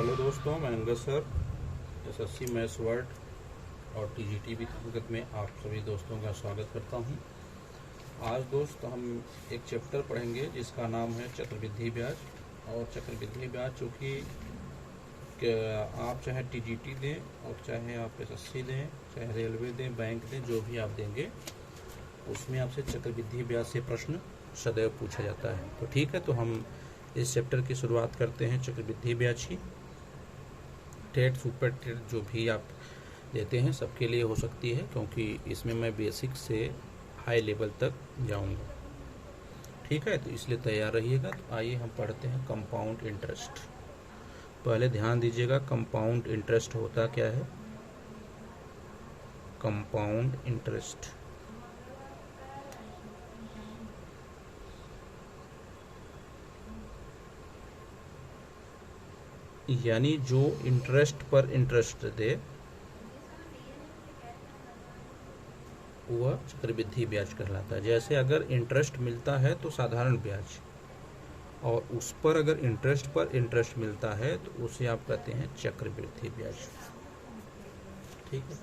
Hello दोस्तों, मैं Angad sir SSC maths word और टीजीटी भी तहकीक़त में आप सभी दोस्तों का स्वागत करता हूं। आज दोस्त हम एक चैप्टर पढ़ेंगे जिसका नाम है चक्रवृद्धि ब्याज। और चक्रवृद्धि ब्याज चूँकि आप चाहे टीजीटी दें और चाहे आप एसएससी दें, चाहे रेलवे दें, बैंक दें, जो भी आप देंगे उसमें आपसे चक्रवृद्धि ब्याज से प्रश्न सदैव पूछा जाता है। तो ठीक है, तो हम इस चैप्टर की शुरुआत करते हैं चक्रवृद्धि ब्याज की। टेट, सुपर टेट जो भी आप देते हैं सबके लिए हो सकती है, क्योंकि इसमें मैं बेसिक से हाई लेवल तक जाऊंगा। ठीक है, तो इसलिए तैयार रहिएगा। तो आइए हम पढ़ते हैं कंपाउंड इंटरेस्ट। पहले ध्यान दीजिएगा, कंपाउंड इंटरेस्ट होता क्या है। कंपाउंड इंटरेस्ट यानी जो इंटरेस्ट पर इंटरेस्ट दे वह चक्रवृद्धि ब्याज कहलाता है। जैसे अगर इंटरेस्ट मिलता है तो साधारण ब्याज, और उस पर अगर इंटरेस्ट पर इंटरेस्ट मिलता है तो उसे आप कहते हैं चक्रवृद्धि ब्याज। ठीक है,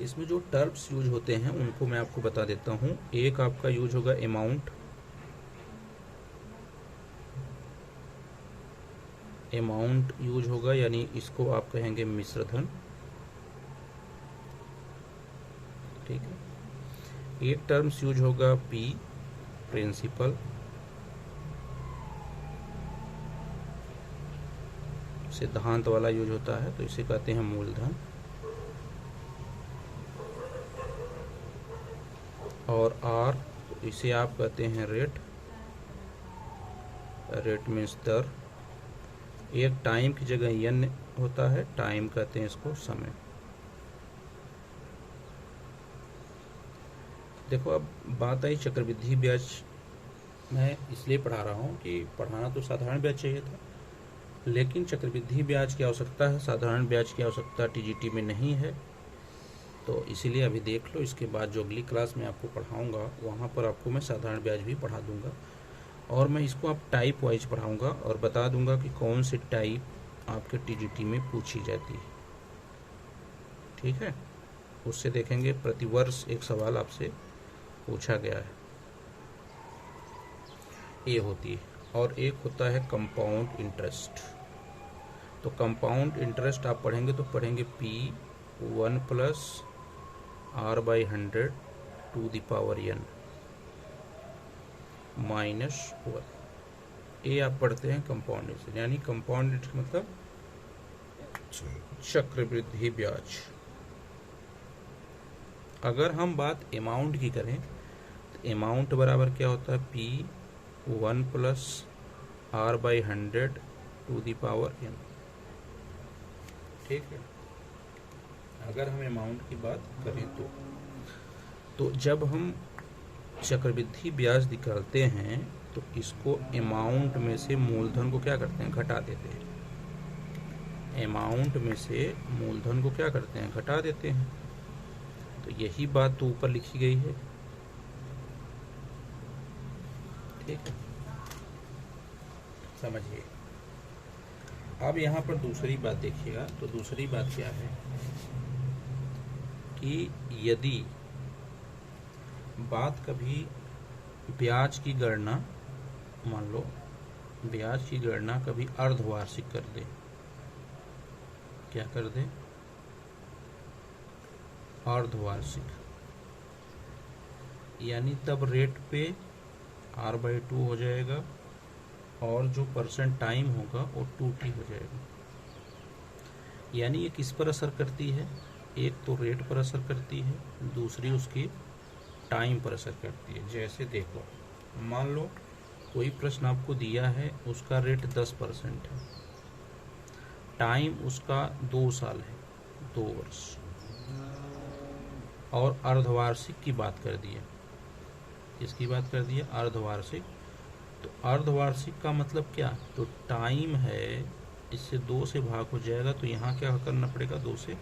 इसमें जो टर्म्स यूज होते हैं उनको मैं आपको बता देता हूँ। एक आपका यूज होगा अमाउंट। अमाउंट यूज होगा, यानी इसको आप कहेंगे मिश्रधन। ठीक है, एक टर्म्स यूज होगा पी, प्रिंसिपल। सिद्धांत वाला यूज होता है तो इसे कहते हैं मूलधन। और आर, तो इसे आप कहते हैं रेट। रेट मीन्स दर। एक टाइम की जगह एन होता है, टाइम कहते हैं इसको समय। देखो, अब बात आई चक्रवृद्धि ब्याज। मैं इसलिए पढ़ा रहा हूँ कि पढ़ाना तो साधारण ब्याज चाहिए था, लेकिन चक्रवृद्धि ब्याज की आवश्यकता है, साधारण ब्याज की आवश्यकता टीजीटी में नहीं है। तो इसीलिए अभी देख लो, इसके बाद जो अगली क्लास में आपको पढ़ाऊँगा वहाँ पर आपको मैं साधारण ब्याज भी पढ़ा दूँगा, और मैं इसको आप टाइप वाइज पढ़ाऊँगा और बता दूँगा कि कौन सी टाइप आपके टीजीटी में पूछी जाती है। ठीक है, उससे देखेंगे प्रतिवर्ष एक सवाल आपसे पूछा गया है, ये होती है। और एक होता है कंपाउंड इंटरेस्ट। तो कंपाउंड इंटरेस्ट आप पढ़ेंगे तो पढ़ेंगे P 1 plus R by 100 to the power N minus 1। ये आप पढ़ते हैं कंपाउंड इंटरेस्ट, यानी कंपाउंड इंटरेस्ट मतलब चक्रवृद्धि ब्याज। अगर हम बात अमाउंट की करें तो अमाउंट बराबर क्या होता है, P 1 plus R by 100 to the power N. ठीक है, अगर हम अमाउंट की बात करें तो जब हम चक्रवृद्धि ब्याज निकालते हैं तो इसको अमाउंट में से मूलधन को क्या करते हैं, घटा देते हैं। अमाउंट में से मूलधन को क्या करते हैं, घटा देते हैं। तो यही बात तो ऊपर लिखी गई है। ठीक है, समझिए। अब यहाँ पर दूसरी बात देखिएगा। तो दूसरी बात क्या है कि यदि बात कभी ब्याज की गणना, मान लो ब्याज की गणना कभी अर्धवार्षिक कर दे, क्या कर दे, अर्धवार्षिक, यानी तब रेट पे r/2 हो जाएगा और जो परसेंट टाइम होगा वो 2t हो जाएगा। यानी ये किस पर असर करती है, एक तो रेट पर असर करती है, दूसरी उसकी टाइम पर असर करती है। जैसे देखो, मान लो कोई प्रश्न आपको दिया है, उसका रेट 10% है, टाइम उसका 2 साल है, 2 वर्ष, और अर्धवार्षिक की बात कर दी है। इसकी बात कर दी है अर्धवार्षिक। तो अर्धवार्षिक का मतलब क्या, तो टाइम है, इससे 2 से भाग हो जाएगा, तो यहाँ क्या करना पड़ेगा, 2 से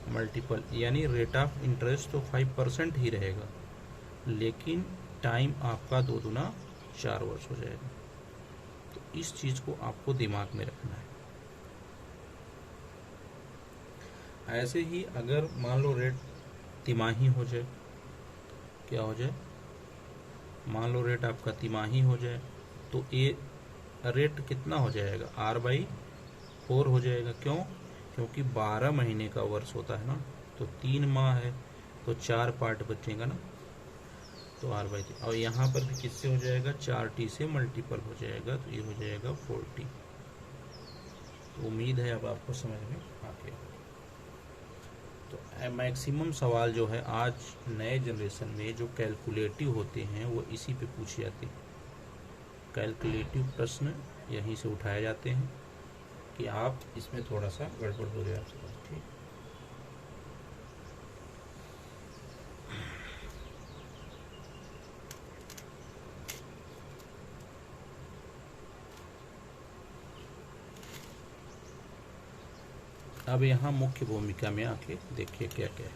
मल्टीपल, यानी रेट ऑफ इंटरेस्ट तो 5% ही रहेगा, लेकिन टाइम आपका 2 दूना 4 वर्ष हो जाएगा। तो इस चीज़ को आपको दिमाग में रखना है। ऐसे ही अगर मान लो रेट तिमाही हो जाए, क्या हो जाए, मान लो रेट आपका तिमाही हो जाए, तो ये रेट कितना हो जाएगा, R/4 हो जाएगा। क्यों? क्योंकि 12 महीने का वर्ष होता है ना, तो 3 माह है, तो 4 पार्ट बचेगा ना, तो R/3। और यहाँ पर भी किससे हो जाएगा, 4T से मल्टीपल हो जाएगा, तो ये हो जाएगा 4T। तो उम्मीद है अब आपको समझ में आ गया। तो मैक्सिमम सवाल जो है आज नए जनरेशन में जो कैलकुलेटिव होते हैं वो इसी पे पूछे जाते हैं। कैलकुलेटिव प्रश्न यहीं से उठाए जाते हैं कि आप इसमें थोड़ा सा गड़बड़ हो जाए आपसे। ठीक, अब यहाँ मुख्य भूमिका में आके देखिए क्या क्या है।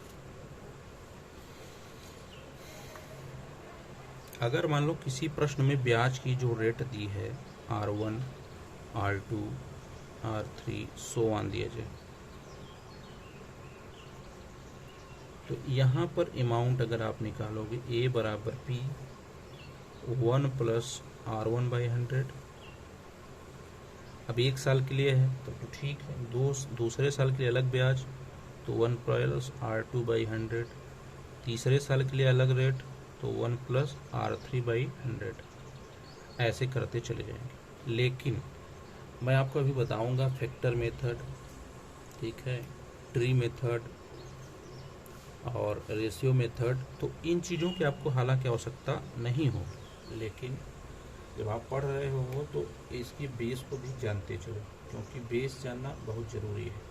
अगर मान लो किसी प्रश्न में ब्याज की जो रेट दी है R1, R2, R3 so on दिया जाए, तो यहाँ पर अमाउंट अगर आप निकालोगे A बराबर P 1 प्लस R1/100। अब 1 साल के लिए है तो ठीक है, दूसरे साल के लिए अलग ब्याज, तो 1 प्लस R2/100। तीसरे साल के लिए अलग रेट, तो 1 प्लस R3/100। ऐसे करते चले जाएंगे। लेकिन मैं आपको अभी बताऊंगा फैक्टर मेथड, ठीक है, ट्री मेथड और रेशियो मेथड। तो इन चीज़ों की आपको हालांकि आवश्यकता नहीं हो, लेकिन जब आप पढ़ रहे हो तो इसकी बेस को भी जानते चलो, क्योंकि बेस जानना बहुत ज़रूरी है।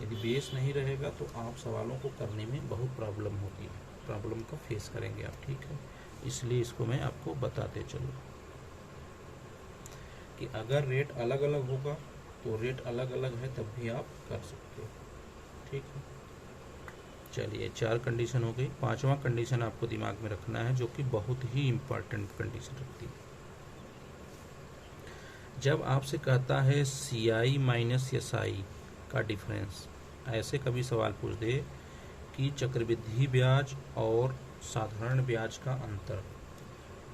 यदि बेस नहीं रहेगा तो आप सवालों को करने में बहुत प्रॉब्लम होती है, प्रॉब्लम को फेस करेंगे आप। ठीक है, इसलिए इसको मैं आपको बताते चलूँ कि अगर रेट अलग अलग होगा तो रेट अलग अलग है तब भी आप कर सकते हो। ठीक है, चलिए 4 कंडीशन हो गई। 5वां कंडीशन आपको दिमाग में रखना है, जो कि बहुत ही इम्पॉर्टेंट कंडीशन रखती है। जब आपसे कहता है CI माइनस SI का डिफरेंस, ऐसे कभी सवाल पूछ दे कि चक्रवृद्धि ब्याज और साधारण ब्याज का अंतर,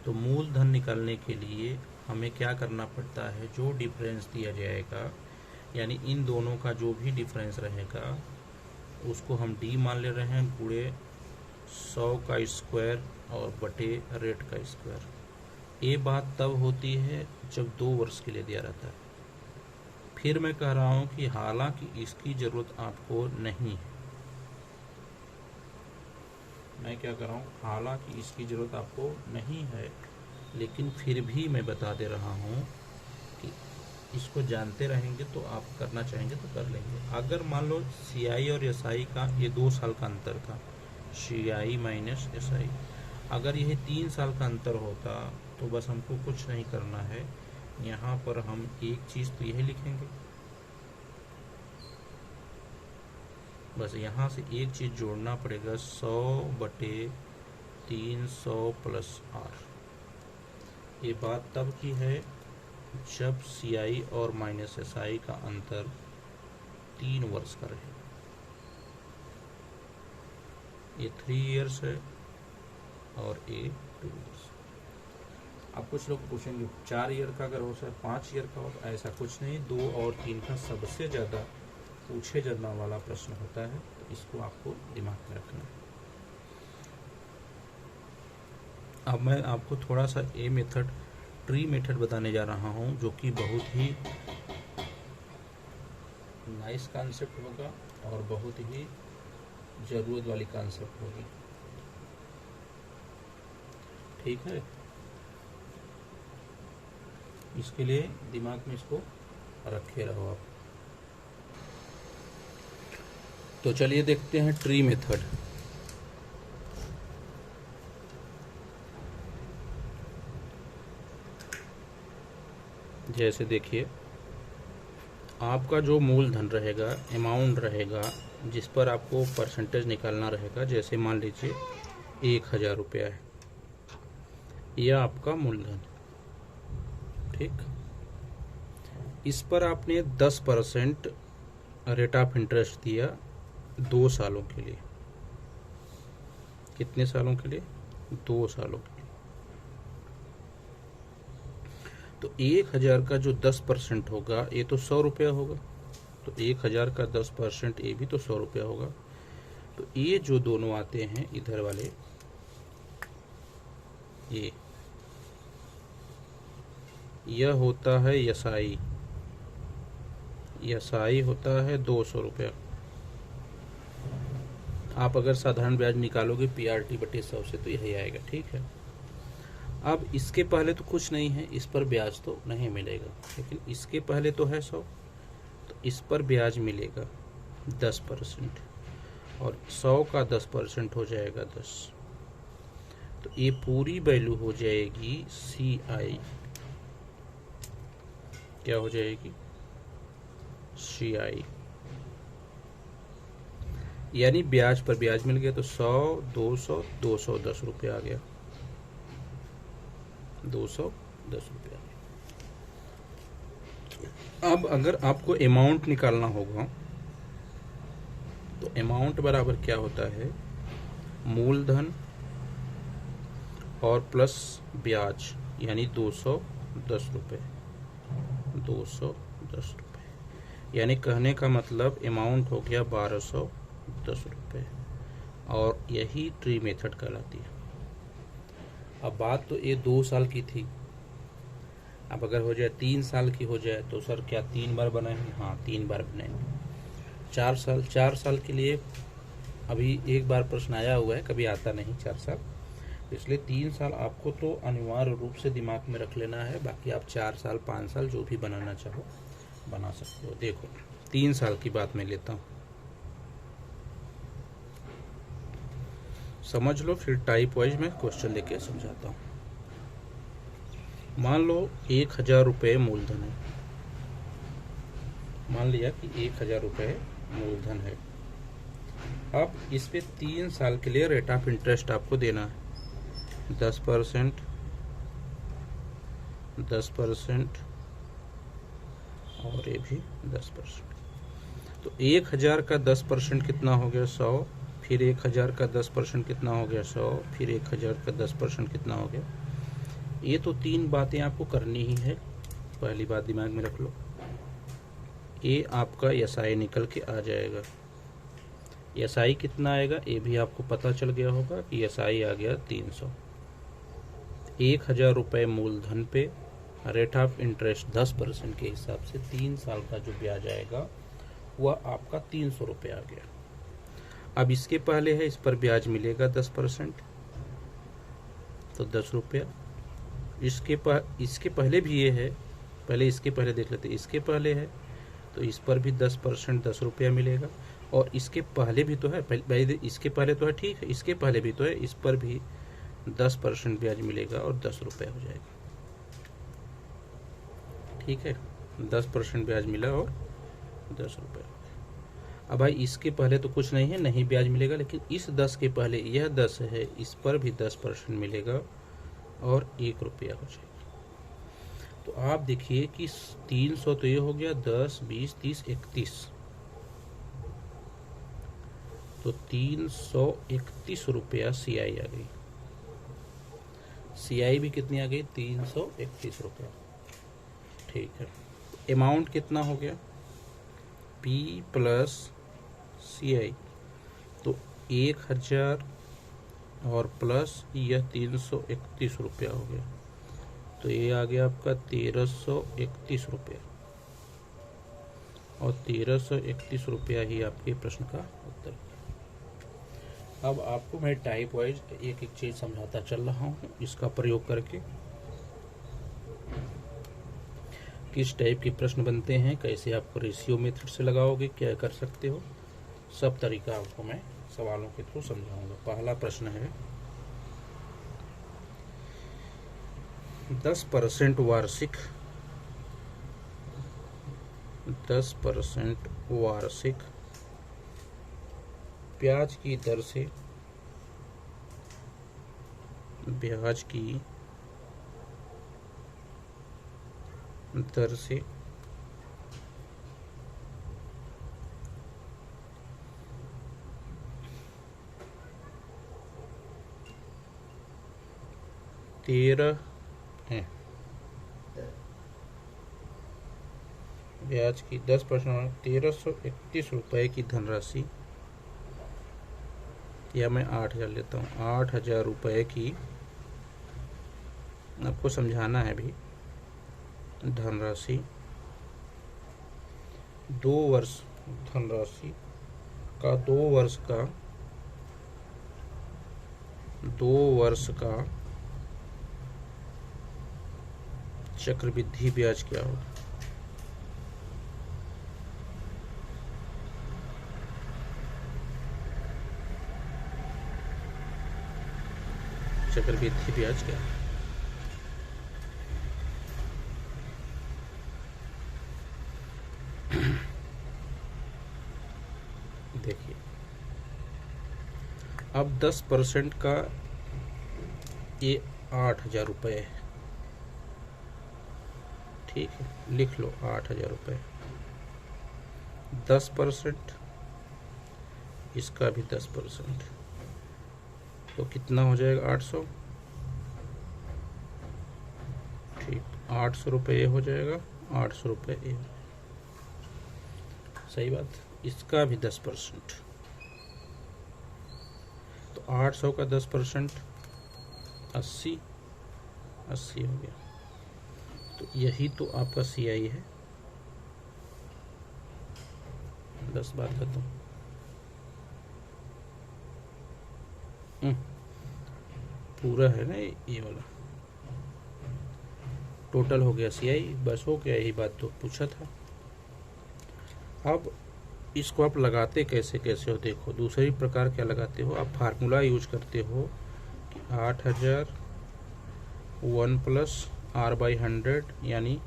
तो मूलधन निकालने के लिए हमें क्या करना पड़ता है, जो डिफरेंस दिया जाएगा यानी इन दोनों का जो भी डिफरेंस रहेगा उसको हम D मान ले रहे हैं, गुणे 100 का स्क्वायर और बटे रेट का स्क्वायर। ये बात तब होती है जब 2 वर्ष के लिए दिया रहता है। फिर मैं कह रहा हूँ कि हालांकि इसकी ज़रूरत आपको नहीं है, मैं क्या कर रहा हूँ, हालांकि इसकी ज़रूरत आपको नहीं है, लेकिन फिर भी मैं बता दे रहा हूँ कि इसको जानते रहेंगे तो आप करना चाहेंगे तो कर लेंगे। अगर मान लो CI और SI का ये 2 साल का अंतर था, CI माइनस SI, अगर यह 3 साल का अंतर होता तो बस हमको कुछ नहीं करना है, यहाँ पर हम एक चीज़ तो यही लिखेंगे, बस यहाँ से एक चीज़ जोड़ना पड़ेगा, 100/300 प्लस R। ये बात तब की है जब CI और माइनस SI का अंतर 3 वर्ष का रहे। ये 3 इयर्स है और ये 2 इयर्स। अब कुछ लोग पूछेंगे 4 ईयर का अगर हो सके 5 ईयर का हो, तो ऐसा कुछ नहीं, 2 और 3 का सबसे ज़्यादा पूछे जाने वाला प्रश्न होता है, तो इसको आपको दिमाग में रखना है। अब मैं आपको थोड़ा सा ट्री मेथड बताने जा रहा हूँ, जो कि बहुत ही नाइस कॉन्सेप्ट होगा और बहुत ही ज़रूरत वाली कॉन्सेप्ट होगी। ठीक है, इसके लिए दिमाग में इसको रखे रहो आप। तो चलिए देखते हैं ट्री मेथड। जैसे देखिए, आपका जो मूलधन रहेगा, अमाउंट रहेगा, जिस पर आपको परसेंटेज निकालना रहेगा, जैसे मान लीजिए 1000 रुपया है, यह आपका मूलधन। ठीक, इस पर आपने 10% रेट ऑफ इंटरेस्ट दिया 2 सालों के लिए। कितने सालों के लिए? 2 सालों के लिए। तो 1000 का जो 10% होगा ये तो 100 रुपया होगा। तो 1000 का 10% ये भी तो 100 रुपया होगा। तो ये जो दोनों आते हैं इधर वाले, यह होता है यसाई। यसाई होता है 200 रुपया। आप अगर साधारण ब्याज निकालोगे PRT/100 से तो यही आएगा। ठीक है। अब इसके पहले तो कुछ नहीं है, इस पर ब्याज तो नहीं मिलेगा, लेकिन इसके पहले तो है 100, तो इस पर ब्याज मिलेगा 10%, और 100 का 10% हो जाएगा 10। तो ये पूरी वैल्यू हो जाएगी CI। क्या हो जाएगी? CI। यानी ब्याज पर ब्याज मिल गया। तो 100, 200, 210 रुपये आ गया। 210 रुपये। अब अगर आपको अमाउंट निकालना होगा तो अमाउंट बराबर क्या होता है? मूलधन और प्लस ब्याज, यानी 210 रुपये। 210 रुपये, यानी कहने का मतलब अमाउंट हो गया 1210 रुपये, और यही ट्री मेथड कहलाती है। अब बात तो ये 2 साल की थी। अब अगर हो जाए 3 साल की हो जाए तो सर क्या 3 बार बनाएंगे? हाँ, 3 बार बनाएंगे। 4 साल के लिए अभी एक बार प्रश्न आया हुआ है, कभी आता नहीं 4 साल, इसलिए 3 साल आपको तो अनिवार्य रूप से दिमाग में रख लेना है। बाकी आप 4 साल 5 साल जो भी बनाना चाहो बना सकते हो। देखो 3 साल की बात मैं लेता हूँ, समझ लो, फिर टाइप वाइज मैं क्वेश्चन लेके समझाता हूँ। मान लो 1000 रुपये मूलधन है। मान लिया कि 1000 रुपये मूलधन है। अब इस पे 3 साल के लिए रेट ऑफ इंटरेस्ट आपको देना है 10%, 10% और ये भी 10%। तो 1000 का 10% कितना हो गया? 100। फिर 1000 का 10% कितना हो गया? 100। फिर 1000 का 10% कितना हो गया? ये तो 3 बातें आपको करनी ही है। पहली बात दिमाग में रख लो, ये आपका SI निकल के आ जाएगा। SI कितना आएगा ये भी आपको पता चल गया होगा कि SI आ गया 300। 1000 रुपये मूलधन पे रेट ऑफ इंटरेस्ट 10% के हिसाब से 3 साल का जो ब्याज आएगा वह आपका 300 रुपये आ गया। अब इसके पहले है, इस पर ब्याज मिलेगा 10%, तो 10 रुपया। इसके पहले भी ये है, पहले इसके पहले देख लेते, इसके पहले है तो इस पर भी 10% 10 रुपया मिलेगा। और इसके पहले भी तो है, इसके पहले तो है, ठीक है, इसके पहले भी तो है, इस पर भी 10% ब्याज मिलेगा और 10 रुपया हो जाएगा। ठीक है, 10% ब्याज मिला और 10 रुपये। अब भाई इसके पहले तो कुछ नहीं है, नहीं ब्याज मिलेगा, लेकिन इस 10 के पहले यह 10 है, इस पर भी 10% मिलेगा और 1 रुपया हो जाएगा। तो आप देखिए कि 300 तो ये हो गया, 10, 20, 30, 31, तो 331 रुपया CI आ गई। CI भी कितनी आ गई? 331 रुपया। ठीक है, अमाउंट कितना हो गया? P प्लस CI, तो 1000 और प्लस यह 331 रुपया हो गया, तो ये आ गया आपका 1331 रुपया, और 1331 रुपया ही आपके प्रश्न का उत्तर। अब आपको मैं टाइप वाइज एक एक चीज समझाता चल रहा हूँ, इसका प्रयोग करके किस टाइप के प्रश्न बनते हैं, कैसे आपको रेशियो मेथड से लगाओगे, क्या कर सकते हो, सब तरीका आपको मैं सवालों के थ्रू समझाऊंगा। पहला प्रश्न है 10% वार्षिक 10% वार्षिक ब्याज की दर से 13 है। ब्याज की 10% 1331 रुपये की धनराशि, या मैं 8,000 लेता हूँ, 8,000 रुपये की आपको समझाना है भी, धनराशि 2 वर्ष, धनराशि का 2 वर्ष का चक्रवृद्धि ब्याज क्या होगा। चक्रवृद्धि ब्याज क्या है? देखिए, अब 10% का ये 8,000 रुपये है, ठीक है, लिख लो 8,000 रुपये। 10% इसका भी 10%, तो कितना हो जाएगा 800, ठीक, 800 रुपये हो जाएगा, 800 रुपये, सही बात। इसका भी 10%, तो 800 का 10% 80 हो गया। तो यही तो आपका CI है। 10 बात खत्म। पूरा है ना ये वाला, टोटल हो गया CI, बस हो गया, यही बात तो पूछा था। अब इसको आप लगाते कैसे हो, देखो दूसरी प्रकार क्या लगाते हो आप, फार्मूला यूज करते हो कि 8,000 1 + R/100 यानी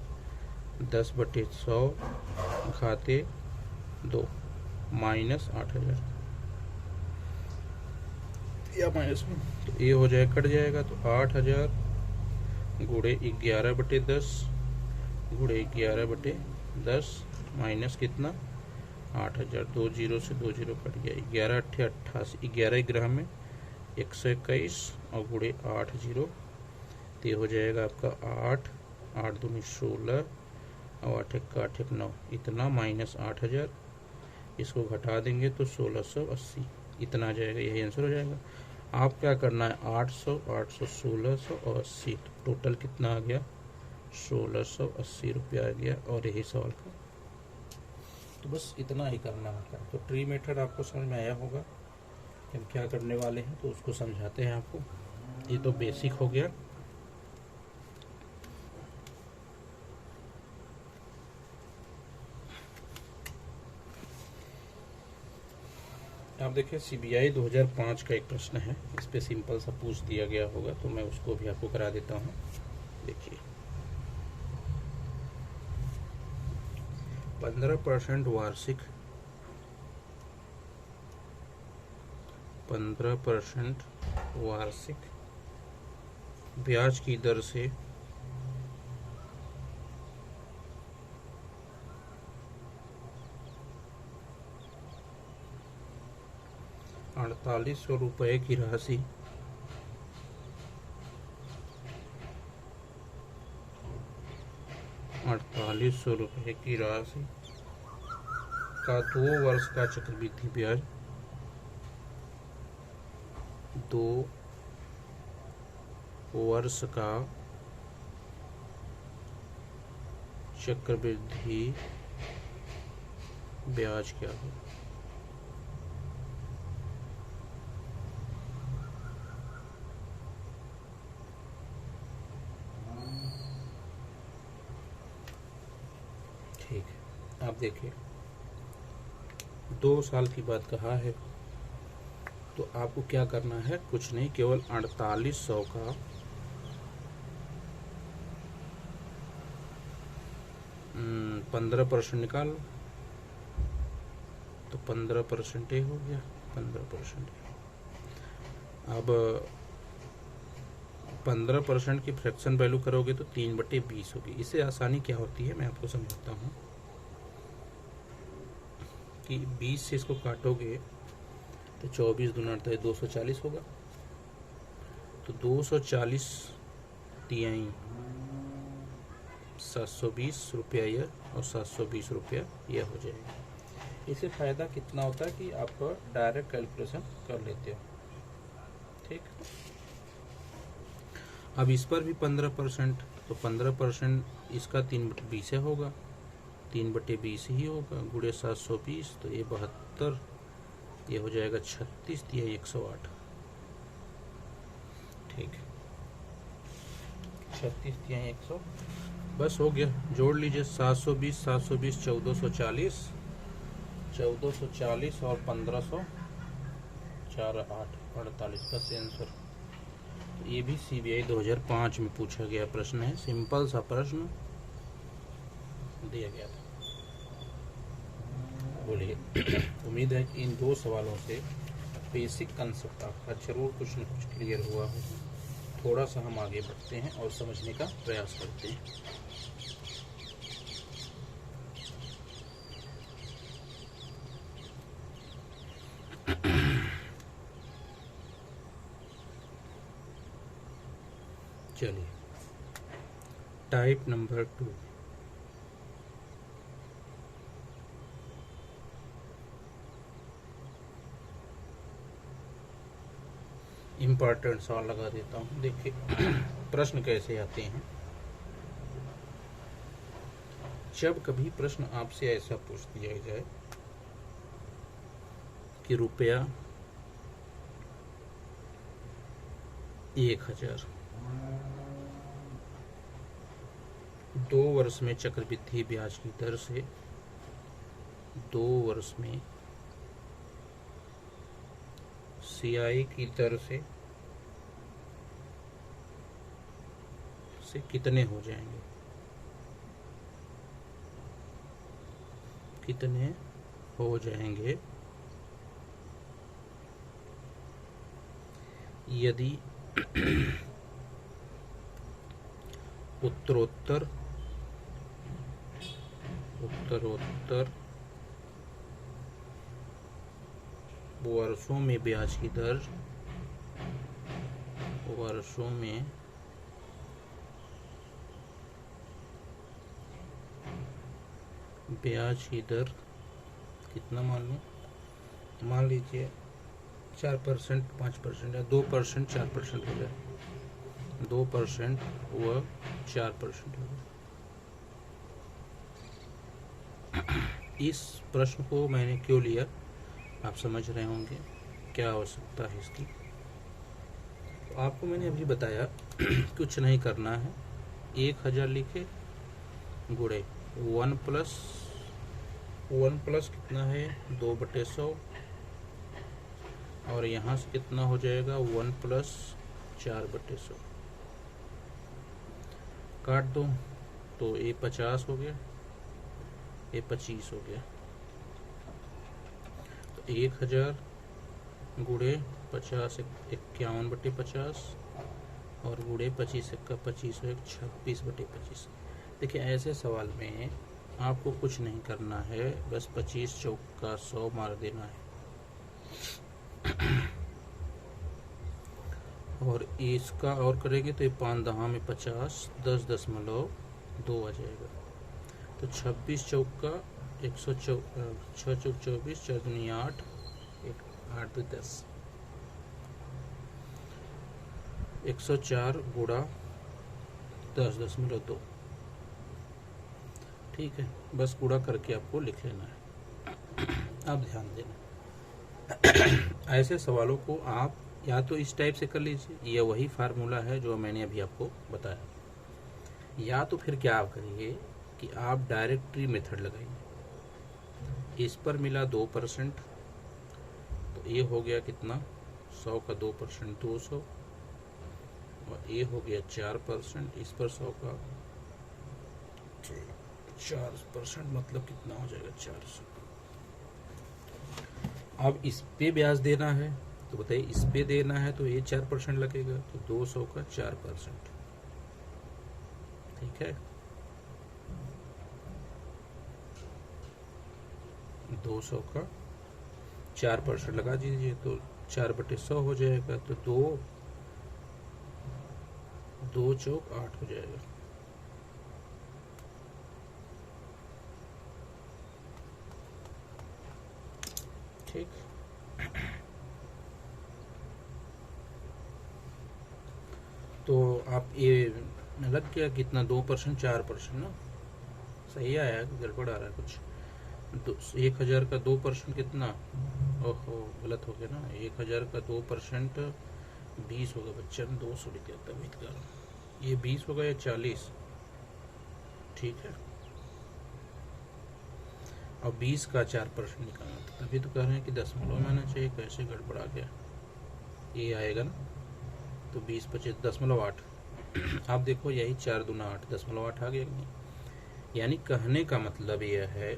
10/100 घाते 2 माइनस 8,000, या माइनस में, तो ये हो जाएगा, कट जाएगा, तो 8,000 गुणे 11/10 गुणे 11/10 माइनस कितना 8,000, 2 जीरो से 2 जीरो कट गया, 11 × 8 = 88, 11 ग्राम में 121 और गुणे 8 जीरो, तो ये हो जाएगा आपका 8 8 दूनी 16 और 8 1 8 1 9, इतना माइनस 8,000, इसको घटा देंगे तो 1680, इतना आ जाएगा, यही आंसर हो जाएगा। आप क्या करना है, 800 800 1600 और 80, तो टोटल कितना आ गया 1680 रुपया आ गया, और यही सवाल का, तो बस इतना ही करना होता है। तो ट्री मेथड आपको समझ में आया होगा कि हम क्या करने वाले हैं, तो उसको समझाते हैं आपको। ये तो बेसिक हो गया। आप देखिए CBI 2005 का एक प्रश्न है, इस पे सिंपल सा पूछ दिया गया होगा, तो मैं उसको भी आपको करा देता हूँ। देखिए 15% वार्षिक, 15% वार्षिक ब्याज की दर से 4800 रुपये की राशि का 2 वर्ष का चक्रवृद्धि ब्याज 2 वर्ष का चक्रवृद्धि ब्याज क्या है। ठीक है, आप देखिए 2 साल की बात कहा है, तो आपको क्या करना है, कुछ नहीं, केवल 4800 का 15% निकाल, तो 15% हो गया, 15%। अब 15% की फ्रैक्शन वैल्यू करोगे तो 3/20 होगी। इससे आसानी क्या होती है मैं आपको समझाता हूँ कि 20 से इसको काटोगे तो 24 दूना 240 होगा, तो 240 तिहाई 720 रुपया यह और 720 रुपया यह हो जाएगा। इससे फ़ायदा कितना होता है कि आप डायरेक्ट कैलकुलेशन कर लेते हो। ठीक, अब इस पर भी 15%, तो 15% इसका 3/20 होगा, 3/20 ही होगा, गुणे 720, तो ये 72, ये हो जाएगा 36, या 108। ठीक, 36 या 100, बस हो गया। जोड़ लीजिए 720 720 1440, 1440 और 1500, 4 8 48 का आंसर। ये भी CBI 2005 में पूछा गया प्रश्न है, सिंपल सा प्रश्न दिया गया था। बोलिए, उम्मीद है कि इन 2 सवालों से बेसिक कंसेप्ट आपका जरूर कुछ न कुछ क्लियर हुआ हो। थोड़ा सा हम आगे बढ़ते हैं और समझने का प्रयास करते हैं। चलिए, टाइप नंबर 2, इम्पॉर्टेंट सवाल लगा देता हूँ। देखिए प्रश्न कैसे आते हैं। जब कभी प्रश्न आपसे ऐसा पूछ दिया जाए कि रुपया 1000 2 वर्ष में चक्रवृद्धि ब्याज की दर से 2 वर्ष में CI की दर से कितने हो जाएंगे, कितने हो जाएंगे यदि उत्तरोत्तर वर्षों में ब्याज की दर कितना मान लीजिए 4%, 5% या 2%, 4% हो जाए, 2% व 4% हो जाए। इस प्रश्न को मैंने क्यों लिया, आप समझ रहे होंगे क्या आवश्यकता है इसकी। तो आपको मैंने अभी बताया कुछ नहीं करना है, 1000 लिखे गुणे 1 प्लस कितना है 2/100, और यहाँ से कितना हो जाएगा 1 प्लस 4/100, काट दो तो ये 50 हो गया, ये 25 हो गया। तो 1000 गुणे 50 51/50 और गुणे 25 का 25 हो 26/25। देखिए ऐसे सवाल में आपको कुछ नहीं करना है, बस 25 चौका 100 मार देना है और इसका और करेंगे तो ये 5 दहा में 50, 10.2 आ जाएगा। तो 26 चौका 100, 6 चौक 24, 4 दूनी 8, 8 2 10, 104 गुणा 10.2। ठीक है, बस गुणा करके आपको लिख लेना है। अब ध्यान देना, ऐसे सवालों को आप या तो इस टाइप से कर लीजिए, यह वही फार्मूला है जो मैंने अभी आपको बताया, या तो फिर क्या आप करिए कि आप डायरेक्टरी मेथड लगाइए। इस पर मिला 2%, तो ये हो गया कितना 100 का 2% 200, और ये हो गया 4%, इस पर 100 का 4% मतलब कितना हो जाएगा 400। अब इस पे ब्याज देना है तो बताइए, इस पे देना है तो ये 4% लगेगा, तो 200 का 4%। ठीक है, 200 का 4% लगा दीजिए, तो 4/100 हो जाएगा। तो 2 चौक 8 हो जाएगा। ठीक, तो आप ये लग गया कितना, 2% 4% ना, सही आया कि गड़बड़ आ रहा है कुछ? 1,000 का 2% कितना? ओहो, गलत हो गया ना। 1,000 का 2% 20 होगा बच्चा, 200 लिख देता वेट कर। ये 20 होगा या 40? ठीक है, और 20 का 4% निकालना था, तभी तो कह रहे हैं कि दशमलव में आना चाहिए। कैसे गड़बड़ आ गया? ये आएगा ना, तो 20 25 दशमलव 8। आप देखो, यही 4 दूना 8, दशमलव 8 आ गया कि नहीं? यानी कहने का मतलब यह है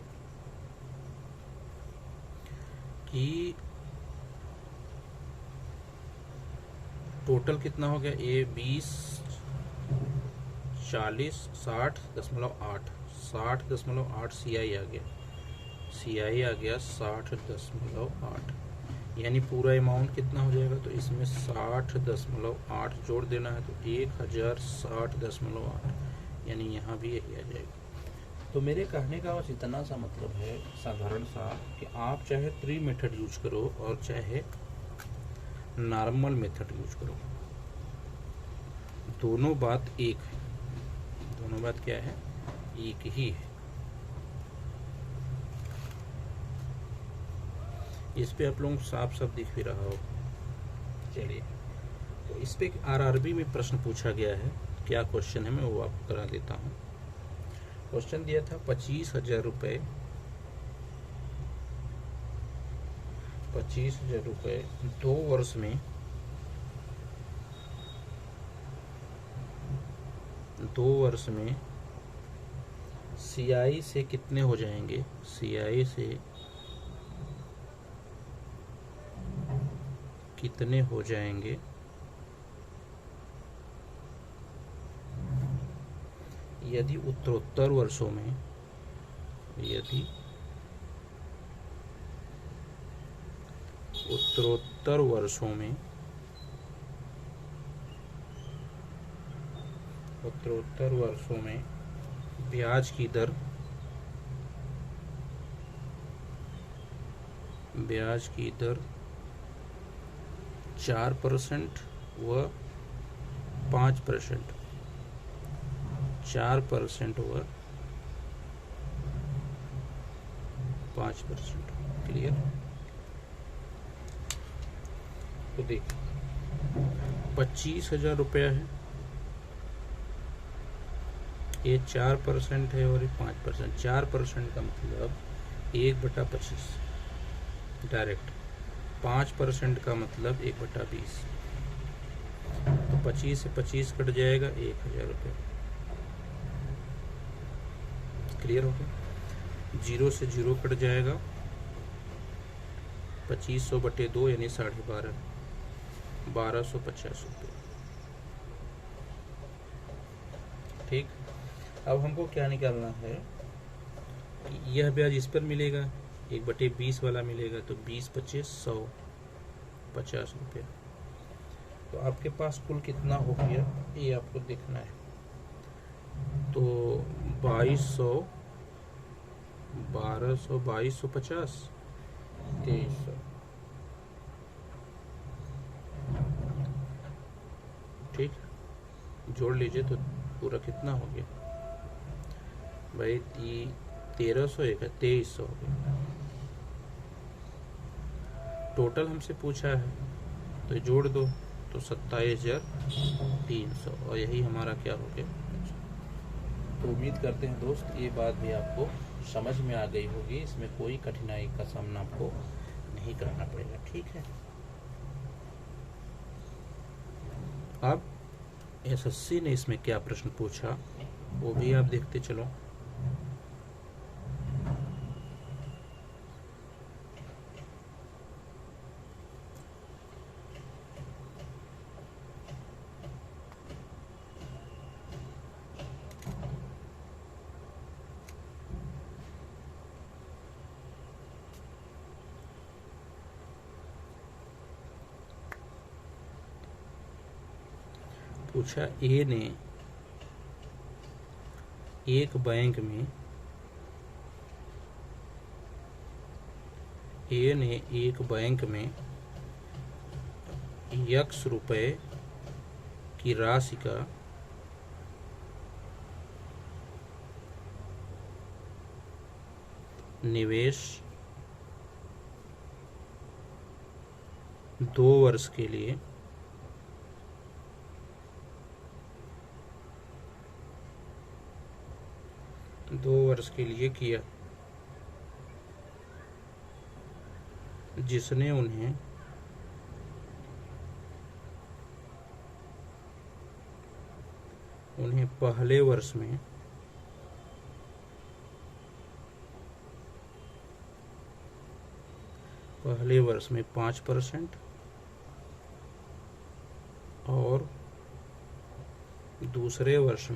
कि टोटल कितना हो गया? ये 20 40 60.8, 60.8 CI आ गया, CI आ गया 60.8। यानी पूरा अमाउंट कितना हो जाएगा? तो इसमें 60.8 जोड़ देना है, तो 1060.8, यानी यहाँ भी यही आ जाएगा। तो मेरे कहने का बस इतना सा मतलब है, साधारण सा, कि आप चाहे ट्री मेथड यूज करो और चाहे नॉर्मल मेथड यूज करो, दोनों बात एक है। दोनों बात क्या है? एक ही है। इस पे आप लोगों को साफ साफ दिख भी रहा हो। चलिए, तो इस पे आरआरबी में प्रश्न पूछा गया है। क्या क्वेश्चन है, मैं वो आपको करा देता हूँ। क्वेश्चन दिया था 25,000 रुपये, 25,000 रुपये 2 वर्ष में, 2 वर्ष में CI से कितने हो जाएंगे? CI से कितने हो जाएंगे यदि उत्तरोत्तर वर्षों में, यदि उत्तरोत्तर वर्षों में, उत्तरोत्तर वर्षों में ब्याज की दर, ब्याज की दर 4% व 5%, 4% व 5%। क्लियर? तो देखिए, 25,000 रुपया है, ये 4% है और ये 5%। 4% का मतलब 1/25 डायरेक्ट, 5% का मतलब 1/20। तो 25 से 25 कट जाएगा, 1,000 रुपये। क्लियर हो गया? 0 से 0 कट जाएगा, 2500/2 यानी 12.5, 1250 रुपये। ठीक, अब हमको क्या निकालना है कि यह ब्याज इस पर मिलेगा, 1/20 वाला मिलेगा, तो 20 25 100, 50 रुपये। तो आपके पास कुल कितना हो गया, ये आपको देखना है। तो 2200, 1200, 2250, 2300। ठीक, जोड़ लीजिए तो पूरा कितना हो गया भाई? 1300 एक है, 2300 हो गया। टोटल हमसे पूछा है, तो जोड़ दो, तो 27,300, और यही हमारा क्या हो गया। तो उम्मीद करते हैं दोस्त, ये बात भी आपको समझ में आ गई होगी। इसमें कोई कठिनाई का सामना आपको नहीं करना पड़ेगा। ठीक है, अब SSC ने इसमें क्या प्रश्न पूछा वो भी आप देखते चलो। पूछा ए ने एक बैंक में x रुपए की राशि का निवेश 2 वर्ष के लिए किया, जिसने उन्हें पहले वर्ष में 5% और दूसरे वर्ष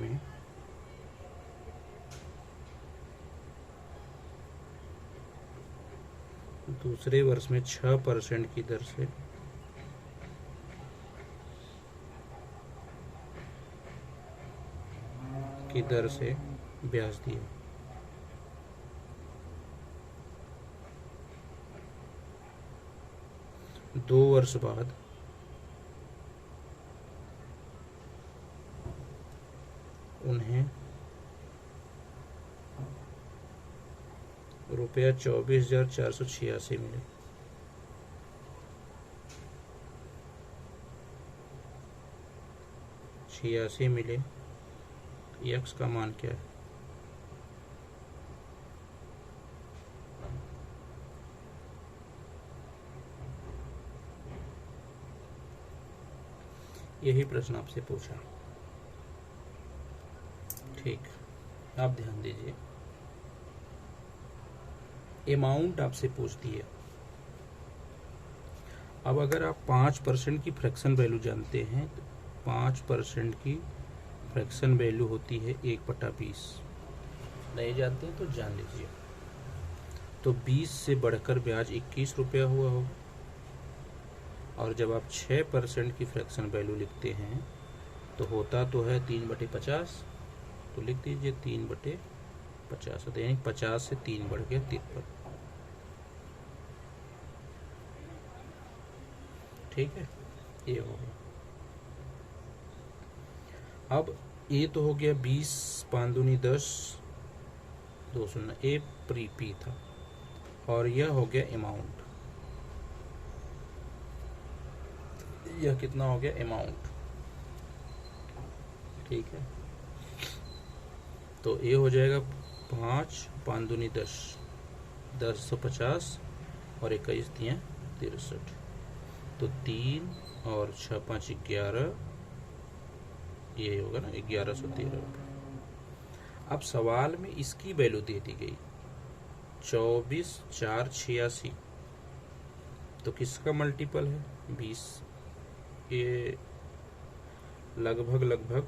में 6% की दर से ब्याज दिया। दो वर्ष बाद उन्हें रुपया 24,486 मिले। x का मान क्या है? यही प्रश्न आपसे पूछा। ठीक, आप ध्यान दीजिए। अमाउंट आपसे पूछती है। अब अगर आप 5% की फ्रैक्शन वैल्यू जानते हैं तो 5% की फ्रैक्शन वैल्यू होती है 1/20। नहीं जानते हैं तो जान लीजिए। तो 20 से बढ़कर ब्याज 21 रुपया हुआ हो, और जब आप 6% की फ्रैक्शन वैल्यू लिखते हैं तो होता तो है 3/50। तो लिख दीजिए 3/50, तो यानी 50 से 3 बढ़ गया 53। ठीक है, ये हो गया। अब ये तो हो गया 20, 5 दूनी 10, 2 शून्य, ए पी था, और यह हो गया अमाउंट। यह कितना हो गया? अमाउंट। ठीक है, तो ये हो जाएगा 5, 5 दूनी 10, 10 50 और 21 दिए 63। तो 3 और 6 5 11, ये होगा ना 1113 रुपये। अब सवाल में इसकी वैल्यू दे दी गई 24,486। तो किसका मल्टीपल है? 20। ये लगभग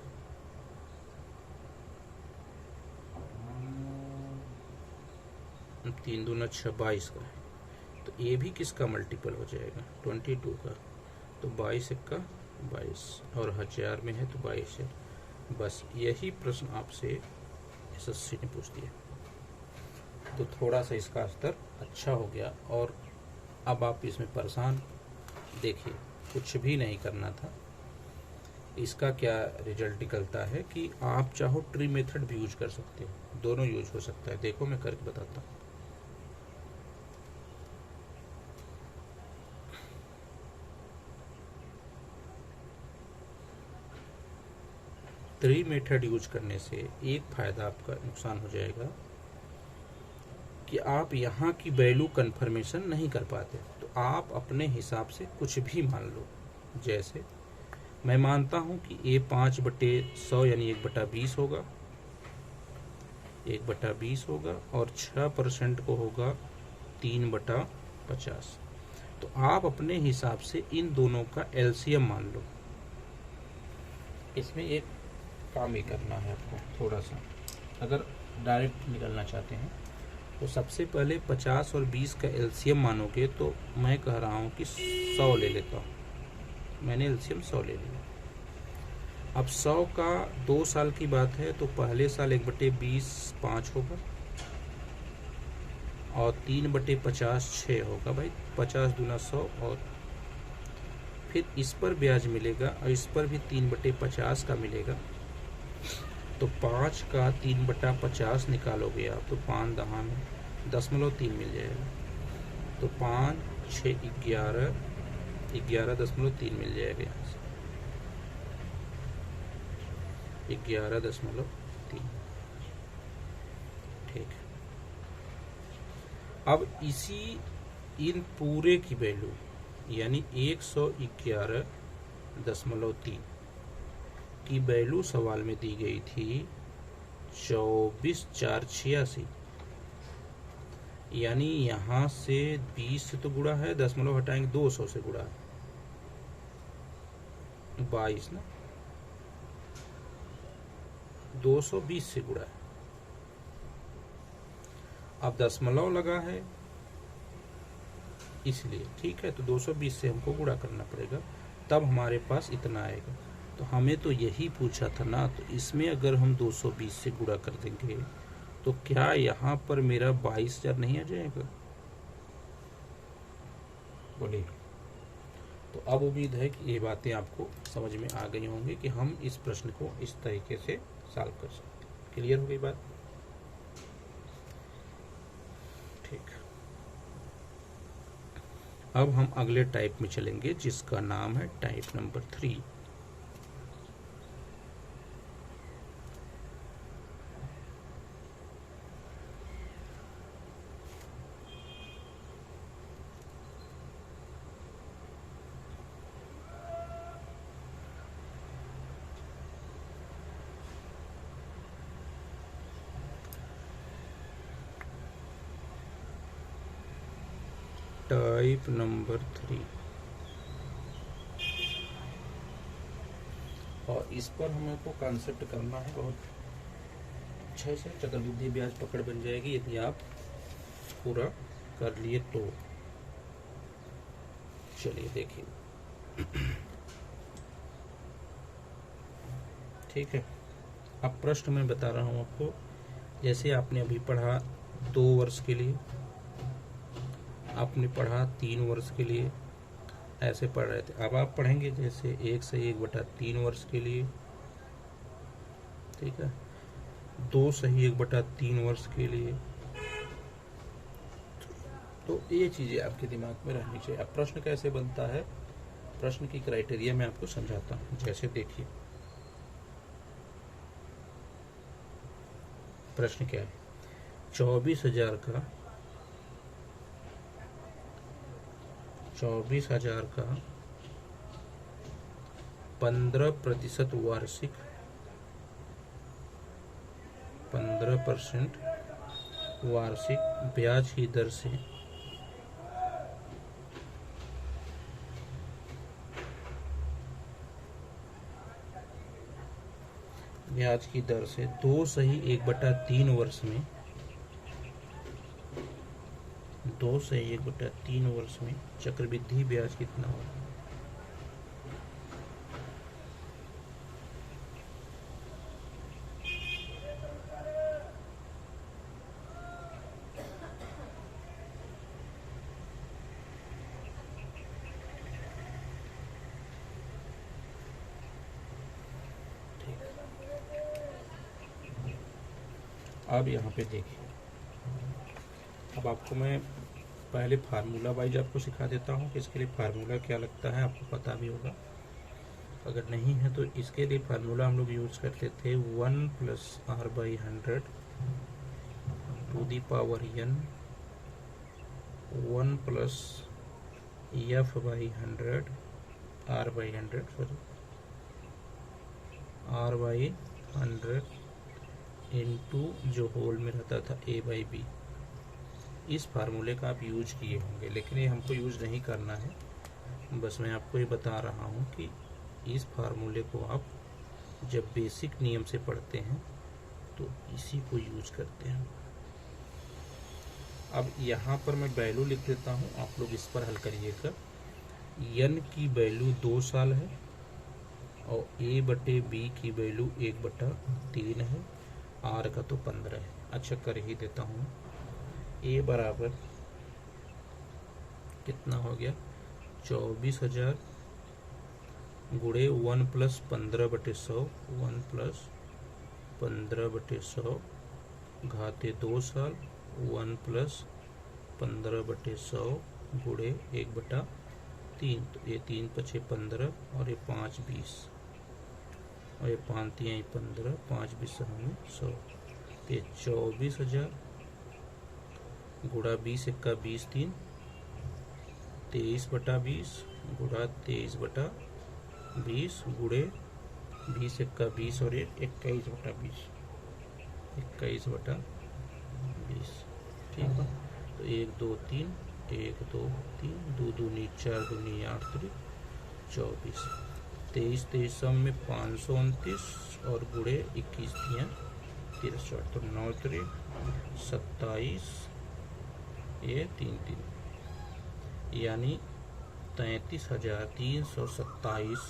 3 दूना 6, 22 का है। तो ये भी किसका मल्टीपल हो जाएगा? 22 का। तो 22 का 22, और 1000 में है तो 22 है। बस यही प्रश्न आपसे एसएससी ने पूछ दिया। तो थोड़ा सा इसका स्तर अच्छा हो गया, और अब आप इसमें परेशान देखिए, कुछ भी नहीं करना था। इसका क्या रिजल्ट निकलता है कि आप चाहो ट्री मेथड भी यूज कर सकते हो, दोनों यूज हो सकता है। देखो मैं करके बताता हूँ। ट्री मेथड यूज करने से एक फायदा आपका नुकसान हो जाएगा कि आप यहाँ की वैल्यू कंफर्मेशन नहीं कर पाते। तो आप अपने हिसाब से कुछ भी मान लो। जैसे मैं मानता हूँ कि ये 5/100 यानी 1/20 होगा, 1/20 होगा, और 6% को होगा 3/50। तो आप अपने हिसाब से इन दोनों का एलसीएम मान लो। इसमें एक काम ही करना है आपको थोड़ा सा, अगर डायरेक्ट निकलना चाहते हैं तो सबसे पहले 50 और 20 का एलसीएम मानोगे तो मैं कह रहा हूँ कि 100 ले लेता हूँ। मैंने एलसीएम 100 ले लिया। अब 100 का 2 साल की बात है तो पहले साल 1/20 5 होगा और 3/50 6 होगा भाई। 50 दूना 100 और फिर इस पर ब्याज मिलेगा और इस पर भी 3/50 का मिलेगा। तो 5 का 3/50 निकालोगे आप तो 5 दहा में 0.3 मिल जाएगा। तो 5 6 11 11.3 मिल जाएगा यहाँ से 11.3। ठीक है। अब इसी इन पूरे की वैल्यू यानी 111.3 की वैल्यू सवाल में दी गई थी 24,486, यानी यहाँ से 20 से तो गुणा है, दशमलव हटाएंगे 200 से गुणा है 22 ना, 220 से गुणा है। अब दशमलव लगा है इसलिए ठीक है, तो 220 से हमको गुणा करना पड़ेगा तब हमारे पास इतना आएगा। तो हमें तो यही पूछा था ना, तो इसमें अगर हम 220 से गुणा कर देंगे तो क्या यहाँ पर मेरा 22,000 नहीं आ जाएगा? बोलिए। तो अब उम्मीद है कि ये बातें आपको समझ में आ गई होंगी कि हम इस प्रश्न को इस तरीके से सॉल्व कर सकते हैं। क्लियर हो गई बात? ठीक। अब हम अगले टाइप में चलेंगे जिसका नाम है टाइप नंबर 3। टाइप नंबर 3 और इस पर हमको कॉन्सेप्ट करना है बहुत अच्छे से। चक्रवृद्धि ब्याज पकड़ बन जाएगी यदि आप पूरा कर लिए तो। चलिए देखिए। ठीक है। अब प्रश्न मैं बता रहा हूँ आपको, जैसे आपने अभी पढ़ा 2 वर्ष के लिए, आपने पढ़ा 3 वर्ष के लिए, ऐसे पढ़ रहे थे। अब आप पढ़ेंगे जैसे 1 से 1/3 वर्ष के लिए, ठीक है, 2 से 1/3 वर्ष के लिए। तो ये चीज़ें आपके दिमाग में रहनी चाहिए। अब प्रश्न कैसे बनता है, प्रश्न की क्राइटेरिया मैं आपको समझाता हूँ। जैसे देखिए प्रश्न क्या है, 24,000 का 15% वार्षिक 15% वार्षिक ब्याज की दर से ब्याज की दर से 2 सही 1/3 वर्ष में 2 से 1/3 वर्ष में चक्रवृद्धि ब्याज कितना होगा? अब यहाँ पे देखिए, अब आपको मैं पहले फार्मूला वाइज आपको सिखा देता हूँ कि इसके लिए फार्मूला क्या लगता है, आपको पता भी होगा। अगर नहीं है तो इसके लिए फार्मूला हम लोग यूज करते थे 1 + r/100 to the power n 1 + f/100 r/100 sorry r/100 into जो होल में रहता था a/b। इस फार्मूले का आप यूज किए होंगे, लेकिन ये हमको यूज नहीं करना है। बस मैं आपको ये बता रहा हूँ कि इस फार्मूले को आप जब बेसिक नियम से पढ़ते हैं तो इसी को यूज करते हैं। अब यहाँ पर मैं वैल्यू लिख देता हूँ, आप लोग इस पर हल करिएगा। n की वैल्यू 2 साल है और ए बटे बी की वैल्यू 1/3 है, आर का तो 15 है। अच्छा कर ही देता हूँ। ए बराबर कितना हो गया, 24,000 गुणे 1 + 15/100, 1 + 15/100 घाते 2 साल, 1 + 15/100 गुणे 1/3। तो ये 3 × 5 = 15 और ये 5 × 20 और ये 5 × 3 = 15, 5 × 20 = 100। तो ये 24,000 गुणा 20 × 1 = 20, 3 23/20 गुणा 23/20 गुणे 20 × 1 = 20 और ये 21/20, 21/20। ठीक है, तो 1 2 3 1 2 3 2 दूनी 4 दूनी 8 3 24, 23 23 सम में 529 और गुणे 21 दिया 63, तो 9 3 27, ये 3 3 यानी 33,327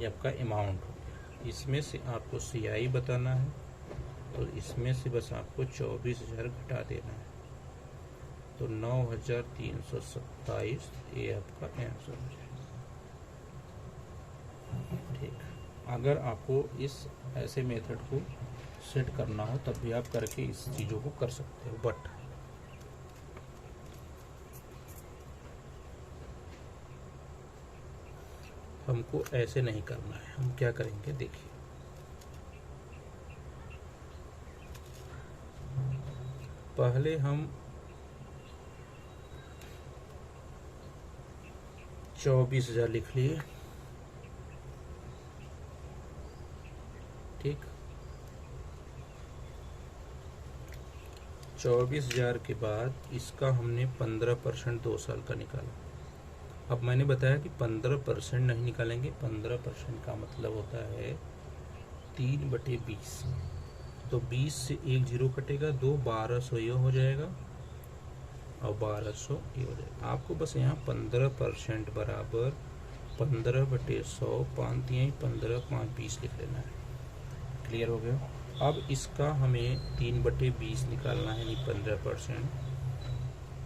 ये आपका अमाउंट हो गया। इसमें से आपको CI बताना है, तो इसमें से बस आपको 24,000 घटा देना है, तो 9,327 ये आपका आंसर हो जाएगा। ठीक, अगर आपको इस ऐसे मेथड को सेट करना हो तब भी आप करके इस चीज़ों को कर सकते हो, बट हमको ऐसे नहीं करना है। हम क्या करेंगे देखिए, पहले हम 24,000 लिख लिए। ठीक, 24,000 के बाद इसका हमने 15% 2 साल का निकाला। अब मैंने बताया कि 15% नहीं निकालेंगे, 15% का मतलब होता है 3/20। तो 20 से 1 0 कटेगा, 2 1200 ये हो जाएगा और 1200 ये हो जाएगा। आपको बस यहाँ 15% बराबर 15/100, 5 × 15 5 20 लिख लेना है। क्लियर हो गया। अब इसका हमें 3/20 निकालना है, यानी 15%।